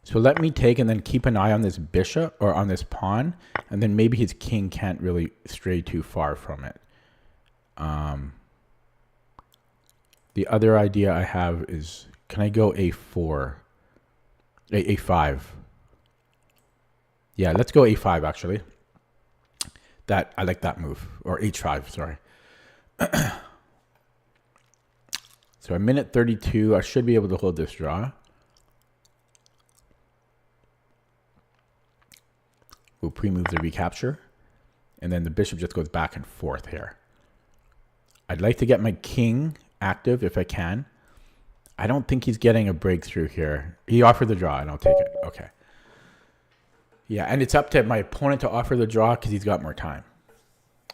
So let me take and then keep an eye on this bishop or on this pawn, and then maybe his king can't really stray too far from it. The other idea I have is, can I go a4? A5. Yeah, let's go a5 actually. I like that move. Or h5, sorry. So a minute 32, I should be able to hold this draw. We'll pre-move the recapture. And then the bishop just goes back and forth here. I'd like to get my king active if I can. I don't think he's getting a breakthrough here. He offered the draw, and I'll take it. Okay. Yeah, and it's up to my opponent to offer the draw because he's got more time.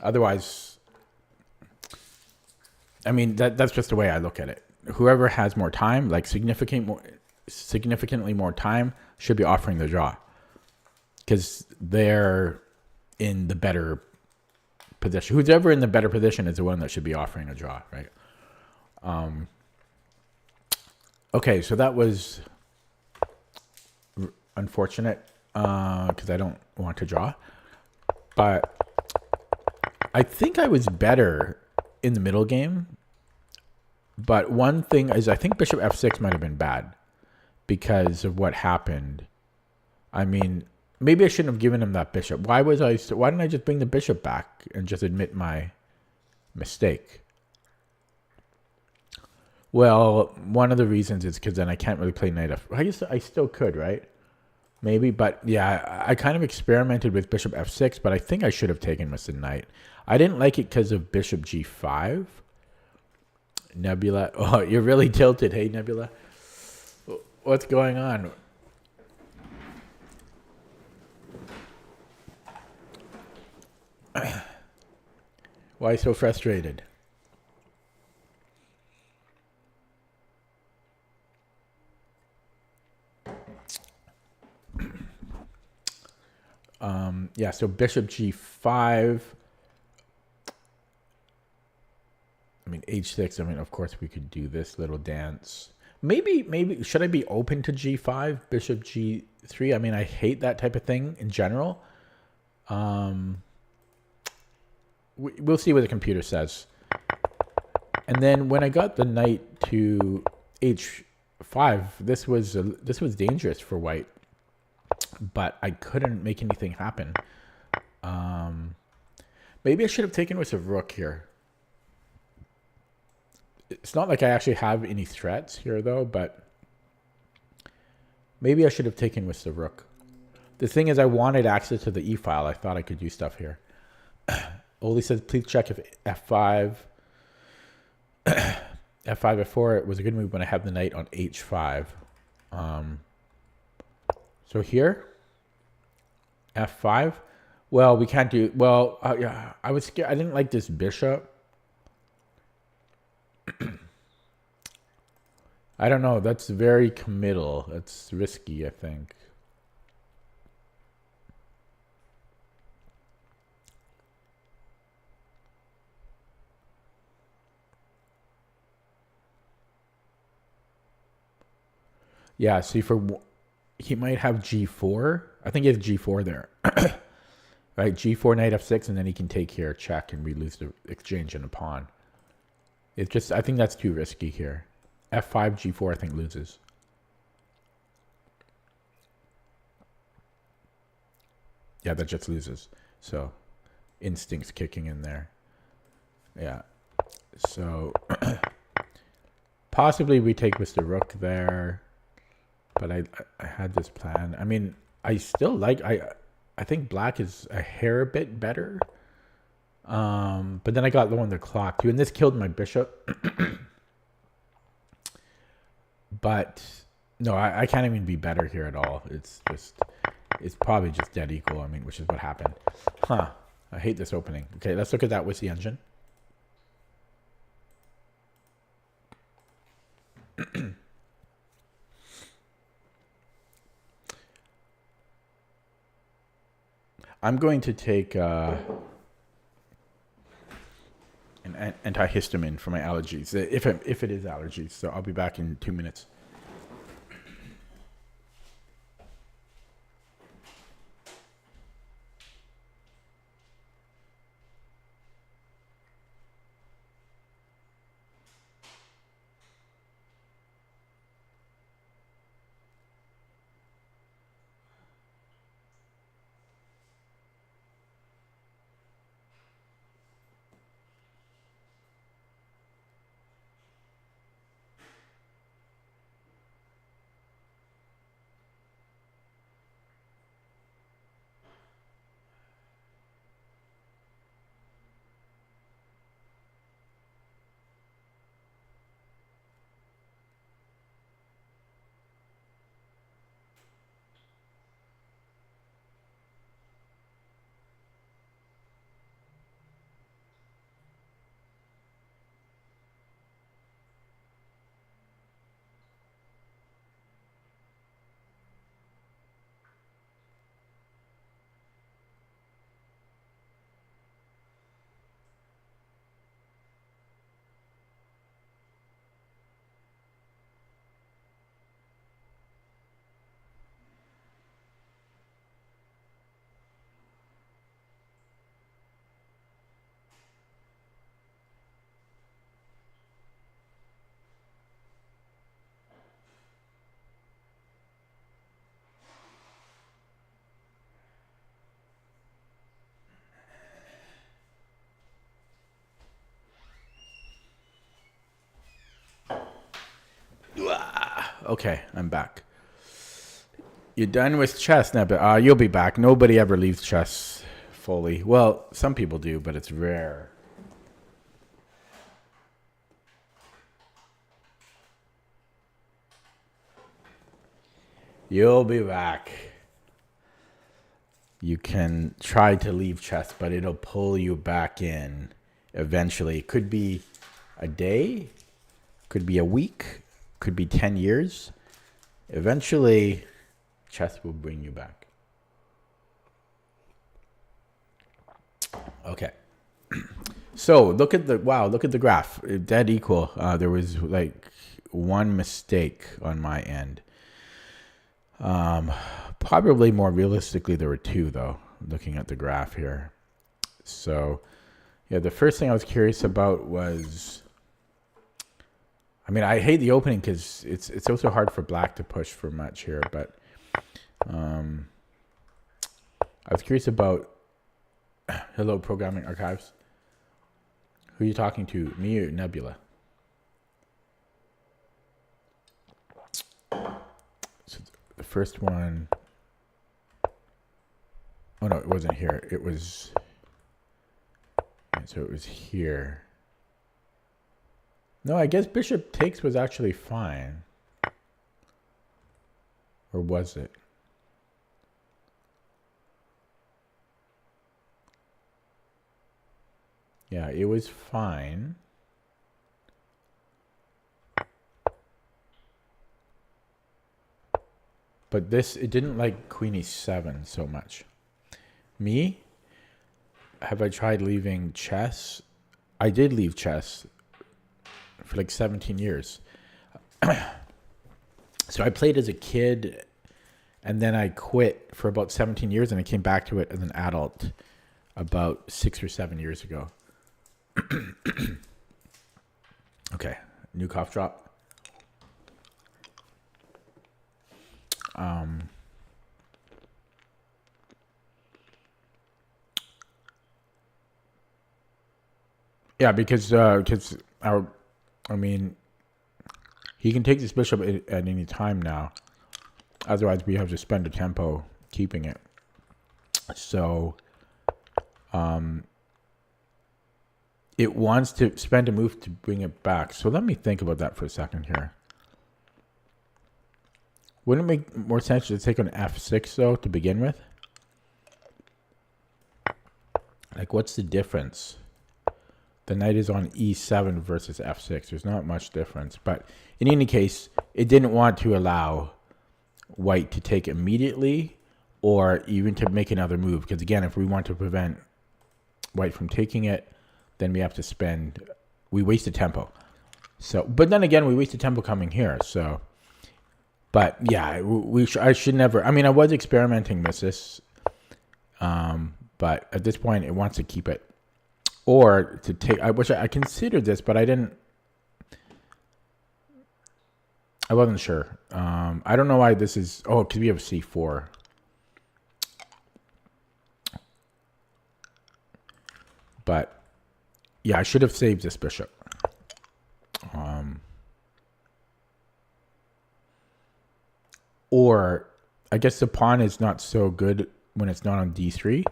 Otherwise, I mean, that's just the way I look at it. Whoever has more time, like significantly more time, should be offering the draw because they're in the better position. Who's ever in the better position is the one that should be offering a draw, right? Okay, so that was unfortunate because I don't want to draw. But I think I was better in the middle game. But one thing is I think bishop f6 might have been bad because of what happened. I mean, maybe I shouldn't have given him that bishop. Why didn't I just bring the bishop back and just admit my mistake? Well, one of the reasons is because then I can't really play knight f. I guess I still could, right? Maybe, but yeah, I kind of experimented with bishop f6, but I think I should have taken with the knight. I didn't like it because of bishop g5. Nebula. Oh, you're really tilted, hey, Nebula? What's going on? Why so frustrated? Yeah, so bishop g5. I mean, h6. I mean, of course, we could do this little dance. Maybe should I be open to g5, bishop g3? I mean, I hate that type of thing in general. We'll see what the computer says. And then when I got the knight to h5, this was dangerous for white, but I couldn't make anything happen. Maybe I should have taken with a rook here. It's not like I actually have any threats here, though, but maybe I should have taken with the rook. The thing is, I wanted access to the e-file. I thought I could do stuff here. Oli says, please check if f5, f5, f4. It was a good move when I have the knight on h5. So here, f5. Well, we can't do... Well, yeah, I was scared. I didn't like this bishop. I don't know. That's very committal. That's risky, I think. Yeah, see, he might have g4. I think he has g4 there. Right, g4, knight f6, and then he can take here, check, and we lose the exchange and a pawn. It's just, I think that's too risky here. f5, g4, I think loses. Yeah, that just loses. So, instincts kicking in there. Yeah. So, possibly we take with the rook there. But I had this plan. I mean, I still like... I think black is a hair bit better. But then I got low on the clock too. And this killed my bishop. But no, I can't even be better here at all. It's probably just dead equal. I mean, which is what happened. Huh. I hate this opening. Okay, let's look at that with the engine. I'm going to take an antihistamine for my allergies, if it is allergies. So I'll be back in 2 minutes. Okay, I'm back. You're done with chess now, but you'll be back. Nobody ever leaves chess fully. Well, some people do, but it's rare. You'll be back. You can try to leave chess, but it'll pull you back in eventually. It could be a day, could be a week, could be 10 years. Eventually, chess will bring you back. Okay. So look at the graph. Dead equal. There was like one mistake on my end. Probably more realistically, there were two, though, looking at the graph here. So, yeah, the first thing I was curious about was, I mean, I hate the opening because it's also hard for black to push for much here, but I was curious about, hello, Programming Archives. Who are you talking to, me or Nebula? So the first one, oh no, it wasn't here. It was, so it was here. No, I guess bishop takes was actually fine. Or was it? Yeah, it was fine. But this, it didn't like queen e7 so much. Me? Have I tried leaving chess? I did leave chess for like 17 years. So I played as a kid and then I quit for about 17 years and I came back to it as an adult about 6 or 7 years ago. Okay, new cough drop. Yeah, because our, I mean, he can take this bishop at any time now. Otherwise, we have to spend a tempo keeping it. So, it wants to spend a move to bring it back. So let me think about that for a second here. Wouldn't it make more sense to take on f6 though to begin with? Like, what's the difference? The knight is on e7 versus f6. There's not much difference. But in any case, it didn't want to allow white to take immediately or even to make another move. Because again, if we want to prevent white from taking it, then we have to spend, we waste the tempo. So, but then again, we waste the tempo coming here. So, but yeah, I should never, I mean, I was experimenting with this. But at this point, it wants to keep it. Or to take, I considered this, but I wasn't sure. I don't know why this is, because we have c4. But yeah, I should have saved this bishop. Or I guess the pawn is not so good when it's not on d3.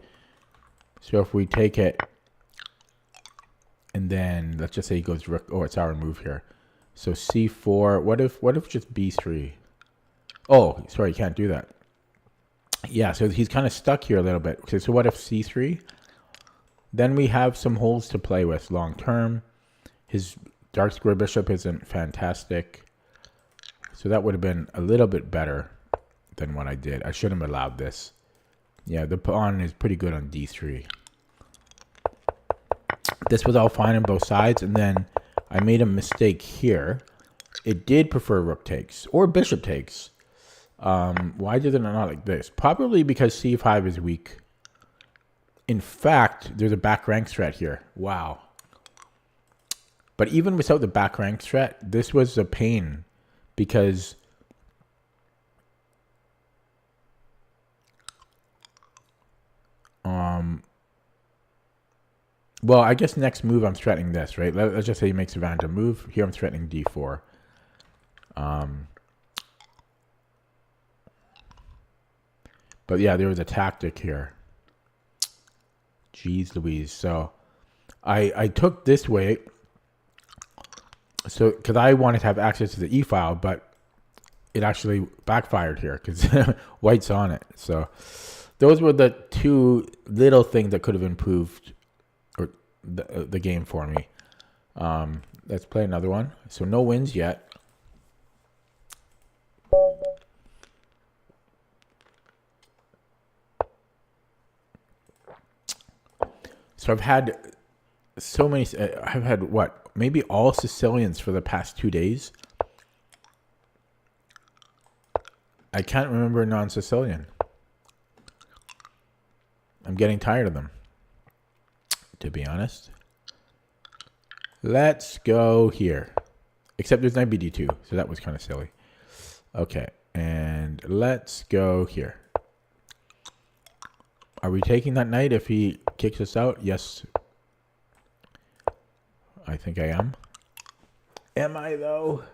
So if we take it, and then let's just say he goes rook. Oh, it's our move here. So c4. What if just b3? Oh, sorry, you can't do that. Yeah, so he's kind of stuck here a little bit. Okay, so what if c3? Then we have some holes to play with long term. His dark square bishop isn't fantastic. So that would have been a little bit better than what I did. I shouldn't have allowed this. Yeah, the pawn is pretty good on d3. This was all fine on both sides, and then I made a mistake here. It did prefer rook takes or bishop takes. Why did it not like this? Probably because c5 is weak. In fact, there's a back rank threat here. Wow. But even without the back rank threat, this was a pain because well, I guess next move I'm threatening this, right? Let's just say he makes a random move. Here I'm threatening d4. But yeah, there was a tactic here. Jeez Louise. So I took this way. So because I wanted to have access to the e-file, but it actually backfired here because white's on it. So those were the two little things that could have improved or the game for me. Let's play another one. So no wins yet. So I've had so many. I've had what? Maybe all Sicilians for the past 2 days. I can't remember a non-Sicilian. I'm getting tired of them, to be honest. Let's go here. Except there's knight bd2, so that was kind of silly. Okay, and let's go here. Are we taking that knight if he kicks us out? Yes. I think I am. Am I, though?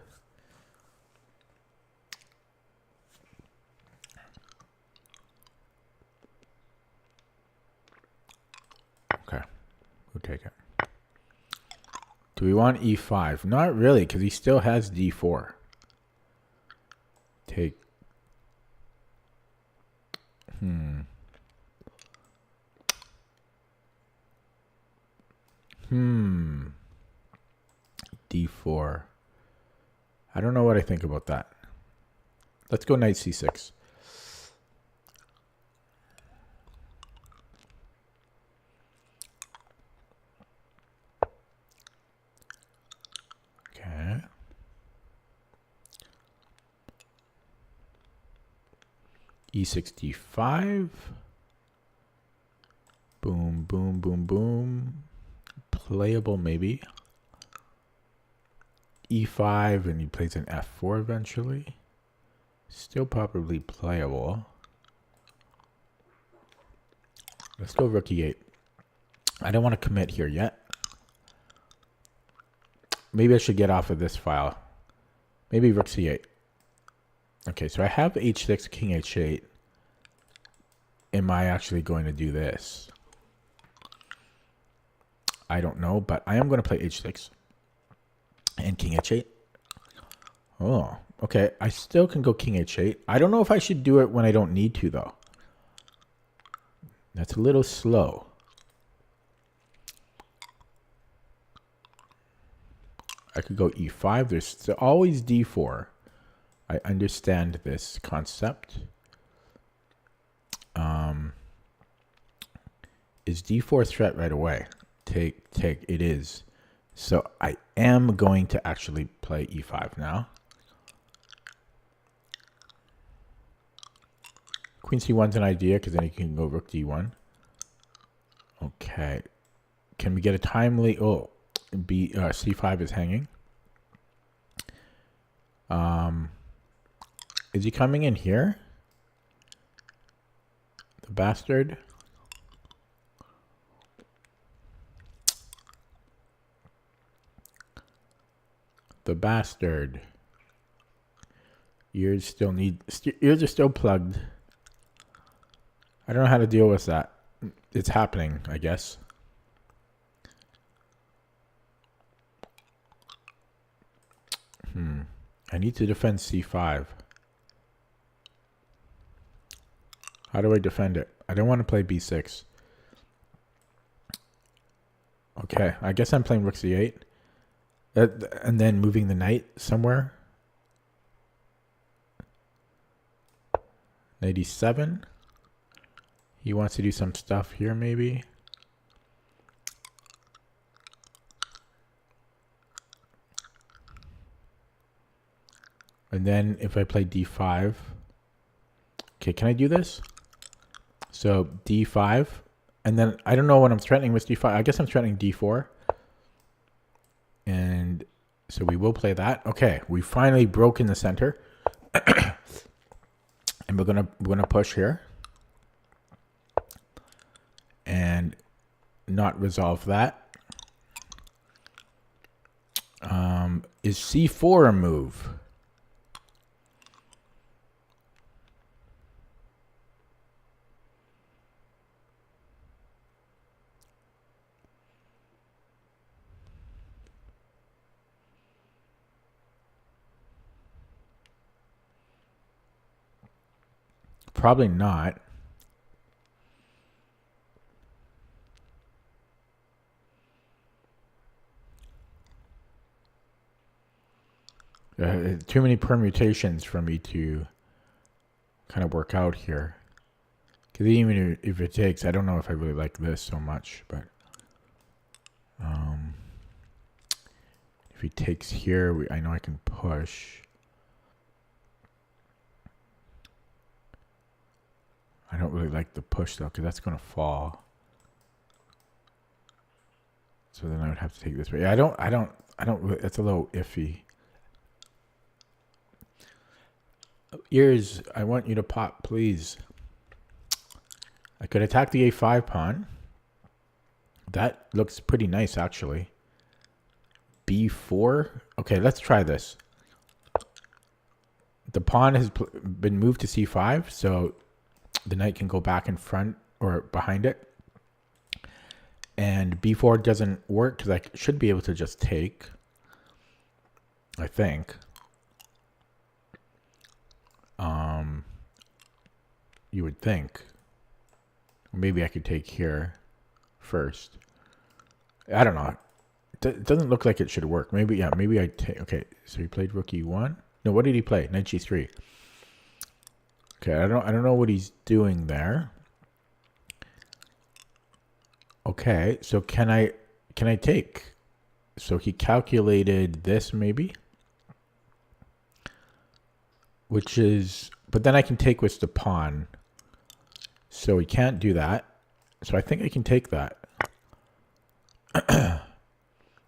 Okay, we'll take it. Do we want e5? Not really, because he still has d4. Take. D4. I don't know what I think about that. Let's go knight c6. Okay. e6, d5. Boom, boom, boom, boom. Playable, maybe. e5, and he plays an f4 eventually. Still probably playable. Let's go rook e8. I don't want to commit here yet. Maybe I should get off of this file. Maybe rook c8. Okay, so I have h6, king h8. Am I actually going to do this? I don't know, but I am going to play h6 and king h8. Oh, okay. I still can go king h8. I don't know if I should do it when I don't need to, though. That's a little slow. I could go e5. There's always d4. I understand this concept. Is d4 threat right away? Take. It is. So I am going to actually play e5 now. Queen c1's an idea because then you can go rook d1. Okay. Can we get a timely... Oh, c5 is hanging. Is he coming in here? The bastard. The bastard. Ears are still plugged. I don't know how to deal with that. It's happening, I guess. I need to defend c5. How do I defend it? I don't want to play b6. Okay, I guess I'm playing rook c8. And then moving the knight somewhere. Knight e7. He wants to do some stuff here, maybe. And then if I play d5. Okay, can I do this? So d5. And then I don't know what I'm threatening with d5. I guess I'm threatening d4. And so we will play that. Okay, we finally broke in the center. And we're gonna push here. And not resolve that. Is c4 a move? Probably not. Too many permutations for me to kind of work out here. Because even if it takes, I don't know if I really like this so much, but if he takes here, I know I can push. I don't really like the push though, because that's going to fall. So then I would have to take this way. I don't, it's a little iffy. Ears, I want you to pop, please. I could attack the a5 pawn. That looks pretty nice, actually. b4. Okay, let's try this. The pawn has been moved to c5, so the knight can go back in front or behind it. And b4 doesn't work because I should be able to just take, I think. You would think. Maybe I could take here first. I don't know. It doesn't look like it should work. Maybe, yeah, maybe I take. Okay, so he played rook e1. No, what did he play? Knight g3. Okay, I don't know what he's doing there. Okay, so can I take? So he calculated this maybe, which is, but then I can take with the pawn. So he can't do that. So I think I can take that.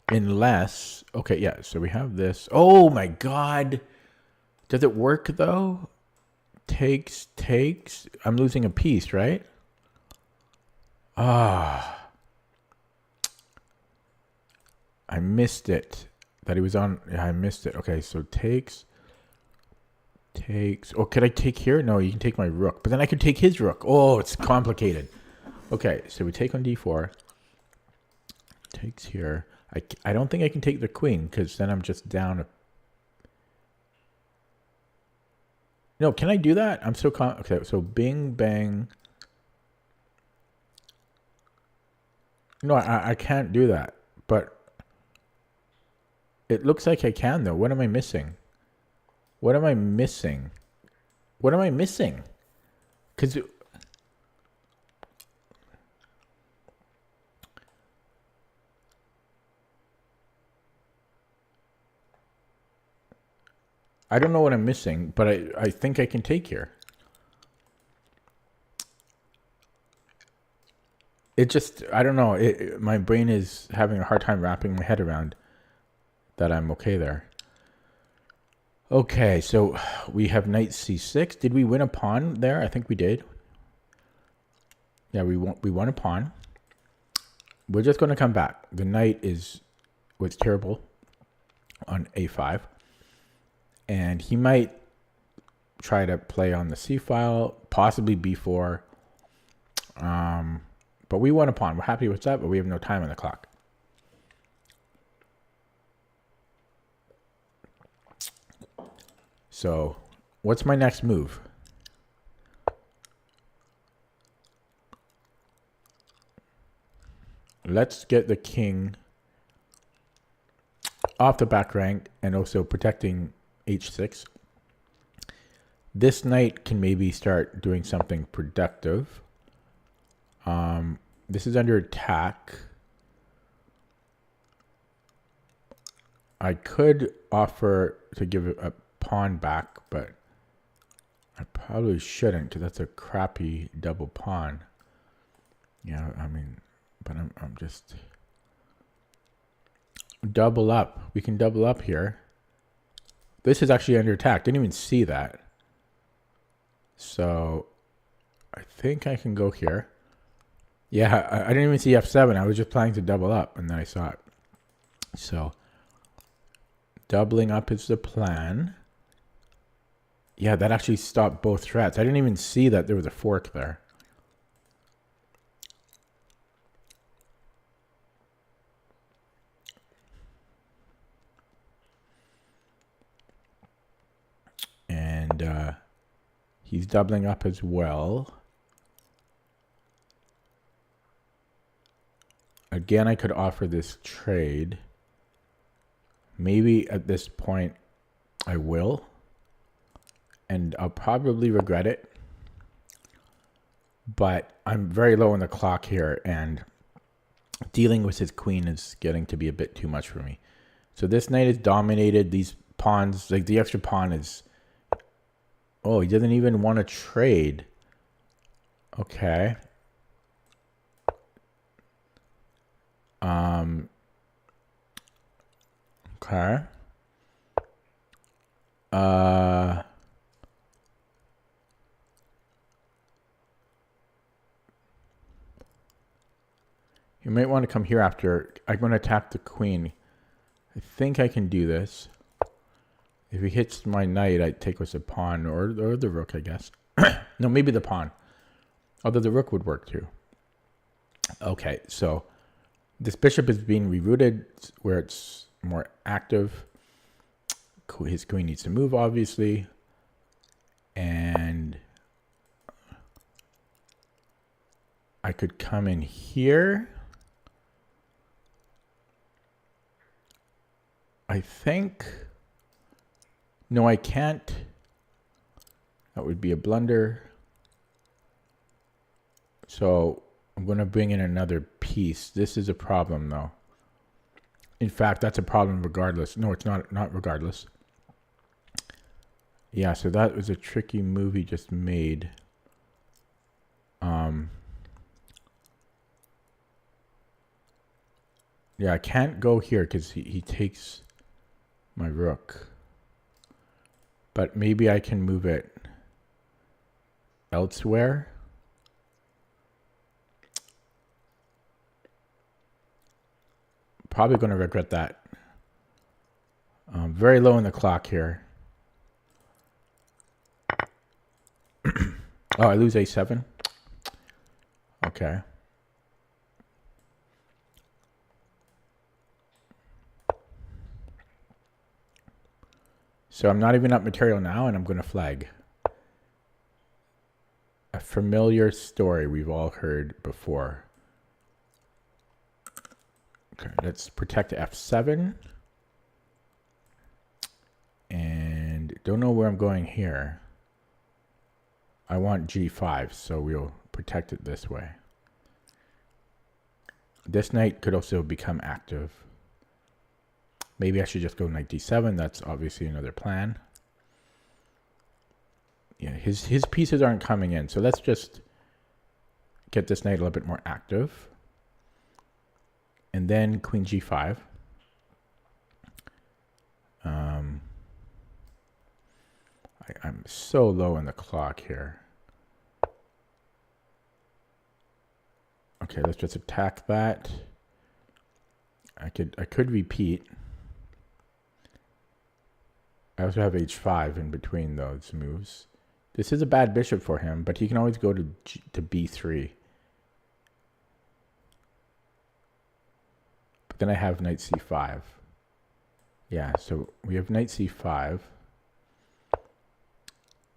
Unless, okay, yeah, so we have this. Oh my God. Does it work though? Takes. I'm losing a piece, right? Ah. I missed it. That he was on, yeah, I missed it. Okay, so takes. Oh, could I take here? No, you can take my rook. But then I could take his rook. Oh, it's complicated. Okay, so we take on d4. Takes here. I don't think I can take the queen because then I'm just down. No, can I do that? I'm so okay, so bing, bang. No, I can't do that. But it looks like I can, though. What am I missing? What am I missing? What am I missing? Because I don't know what I'm missing, but I think I can take here. It just, I don't know. My brain is having a hard time wrapping my head around that I'm okay there. Okay, so we have knight c6. Did we win a pawn there? I think we did. Yeah, we won a pawn. We're just going to come back. The knight was terrible on a5. And he might try to play on the c file, possibly b4. But we won a pawn. We're happy with that, but we have no time on the clock. So, what's my next move? Let's get the king off the back rank and also protecting h6. This knight can maybe start doing something productive. This is under attack. I could offer to give a pawn back, but I probably shouldn't because that's a crappy double pawn. Yeah, I mean, but I'm just double up. We can double up here. This is actually under attack. Didn't even see that. So I think I can go here. Yeah, I didn't even see f7. I was just planning to double up, and then I saw it. So doubling up is the plan. Yeah, that actually stopped both threats. I didn't even see that there was a fork there. And He's doubling up as well. Again, I could offer this trade. Maybe at this point I will. And I'll probably regret it. But I'm very low on the clock here, and dealing with his queen is getting to be a bit too much for me. So this knight is dominated. These pawns, like the extra pawn is... Oh, he doesn't even want to trade. Okay. Okay. You might want to come here after. I'm going to attack the queen. I think I can do this. If he hits my knight, I take with the pawn or the rook, I guess. No, maybe the pawn. Although the rook would work too. Okay, so this bishop is being rerouted where it's more active. His queen needs to move, obviously. And I could come in here. I think... No, I can't. That would be a blunder. So I'm going to bring in another piece. This is a problem, though. In fact, that's a problem regardless. No, it's not regardless. Yeah, so that was a tricky move he just made. Yeah, I can't go here because he takes my rook. But maybe I can move it elsewhere. Probably going to regret that. Very low in the clock here. Oh, I lose a7. Okay. So I'm not even up material now, and I'm going to flag. A familiar story we've all heard before. Okay, let's protect f7. And don't know where I'm going here. I want g5, so we'll protect it this way. This knight could also become active. Maybe I should just go knight d7. That's obviously another plan. Yeah, his pieces aren't coming in. So let's just get this knight a little bit more active. And then queen g5. I'm so low on the clock here. Okay, let's just attack that. I could repeat. I also have h5 in between those moves. This is a bad bishop for him, but he can always go to b3. But then I have knight c5. Yeah, so we have knight c5.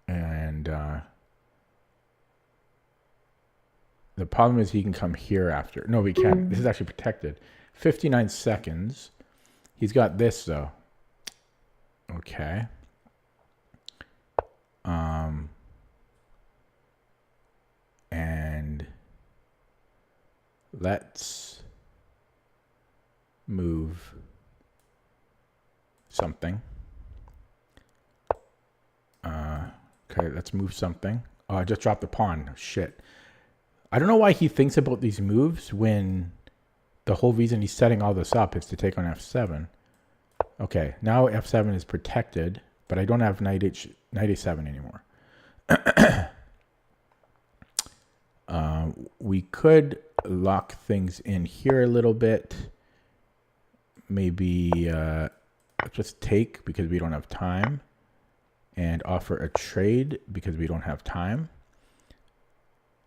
And the problem is he can come here after. No, we can't. This is actually protected. 59 seconds. He's got this, though. Okay. And let's move something. Okay, let's move something. Oh, I just dropped the pawn. Shit. I don't know why he thinks about these moves when the whole reason he's setting all this up is to take on f7. Okay, now f7 is protected, but I don't have knight a7 anymore. We could lock things in here a little bit. Maybe just take because we don't have time. And offer a trade because we don't have time.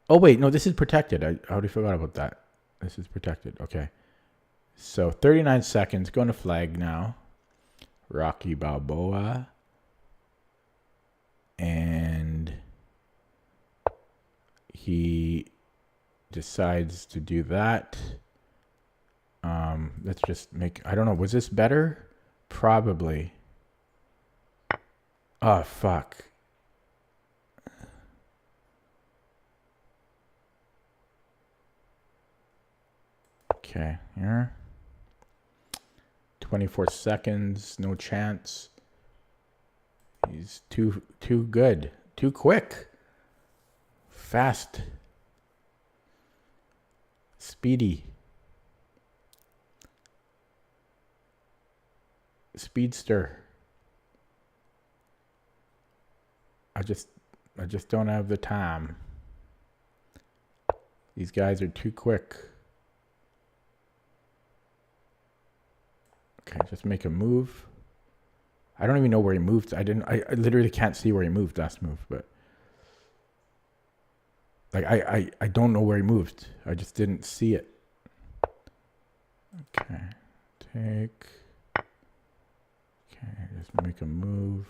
Oh, wait. No, this is protected. I already forgot about that. This is protected. Okay. So 39 seconds. Going to flag now. Rocky Balboa. And he decides to do that. Let's just make, I don't know, was this better? Probably. Oh, fuck. Okay, here. 24 seconds, no chance. He's too good, too quick, fast, speedy, speedster. I just don't have the time. These guys are too quick. Okay, just make a move. I don't even know where he moved. I literally can't see where he moved last move, but like I don't know where he moved. I just didn't see it. Okay. Take. Okay, just make a move.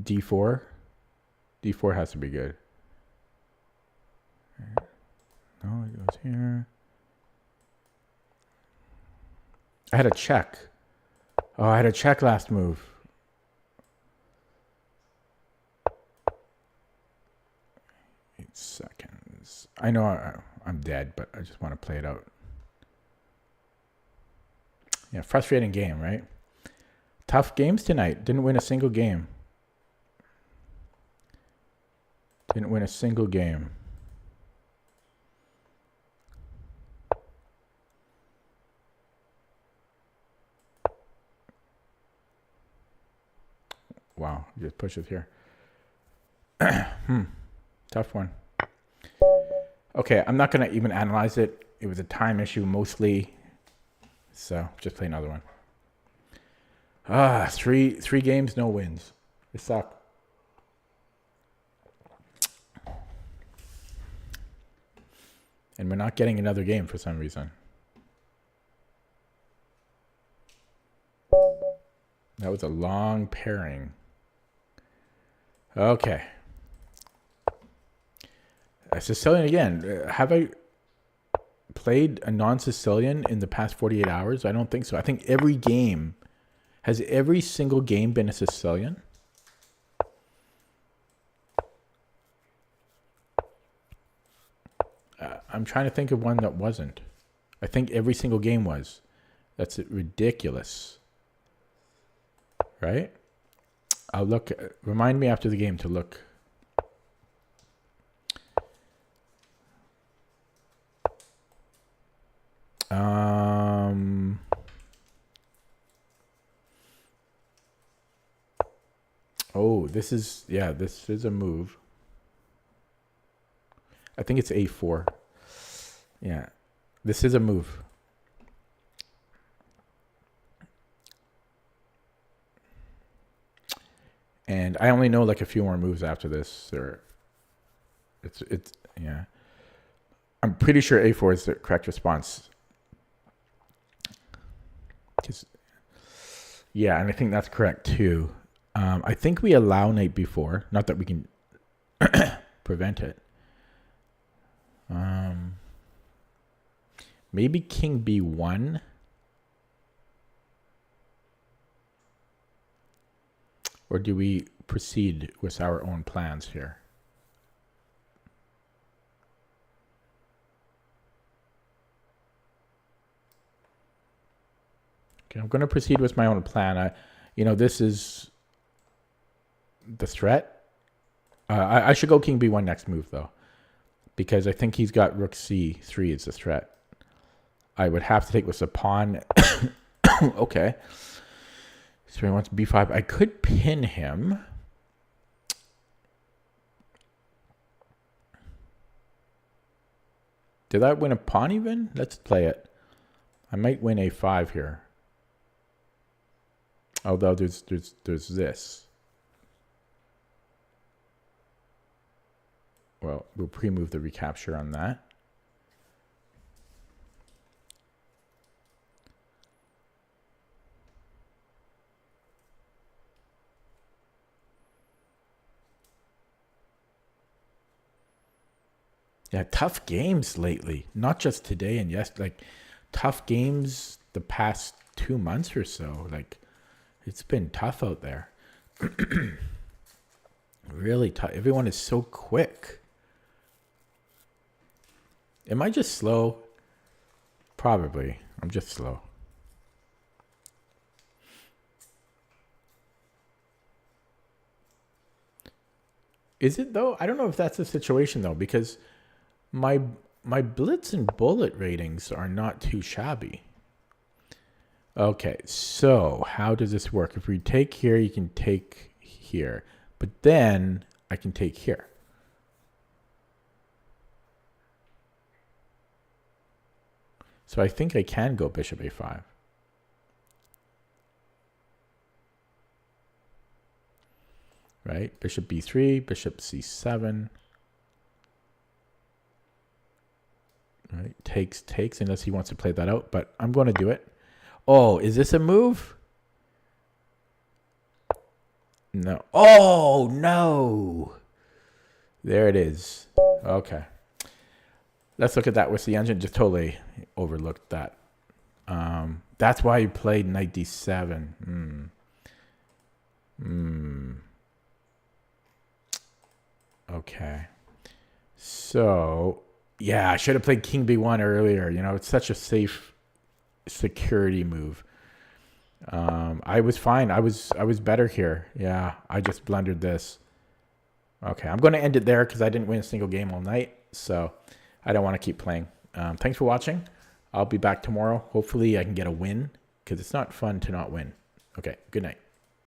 D4. D4 has to be good. No, it goes here. I had a check. Oh, I had a check last move. Eight seconds. I know I'm dead, but I just want to play it out. Yeah, frustrating game, right? Tough games tonight. Didn't win a single game. Didn't win a single game. Wow, just push it here. Tough one. Okay, I'm not going to even analyze it. It was a time issue mostly. So, just play another one. Three games, no wins. It sucked. And we're not getting another game for some reason. That was a long pairing. Okay. Sicilian again. Have I played a non-Sicilian in the past 48 hours? I don't think so. I think every game, has every single game been a Sicilian? I'm trying to think of one that wasn't. I think every single game was. That's ridiculous. Right? I'll look. Remind me after the game to look. Oh, this is a move. I think it's A4. Yeah, this is a move. And I only know like a few more moves after this. Or it's yeah. I'm pretty sure A4 is the correct response. Yeah, and I think that's correct too. I think we allow knight b4. Not that we can prevent it. Maybe king b1. Or do we proceed with our own plans here? Okay, I'm going to proceed with my own plan. This is the threat. I should go king b1 next move, though, because I think he's got rook c3 as the threat. I would have to take with the pawn. Okay. So he wants b5. I could pin him. Did I win a pawn even? Let's play it. I might win a5 here. Although there's this. Well, we'll pre-move the recapture on that. Yeah, tough games lately. Not just today and yes, like tough games the past 2 months or so. Like it's been tough out there. Really tough. Everyone is so quick. Am I just slow? Probably. I'm just slow. Is it though? I don't know if that's the situation though, because my blitz and bullet ratings are not too shabby. Okay, so how does this work? If we take here, you can take here, but then I can take here. So I think I can go bishop a5. Right? Bishop b3, bishop c7. Right? Takes, unless he wants to play that out, but I'm going to do it. Oh, is this a move? No. Oh, no. There it is. Okay. Let's look at that with the engine. Just totally overlooked that. That's why you played knight d7. Okay. So, yeah, I should have played king b1 earlier. You know, it's such a safe security move. I was fine. I was better here. Yeah, I just blundered this. Okay, I'm going to end it there because I didn't win a single game all night. So I don't want to keep playing. Thanks for watching. I'll be back tomorrow. Hopefully I can get a win because it's not fun to not win. Okay, good night.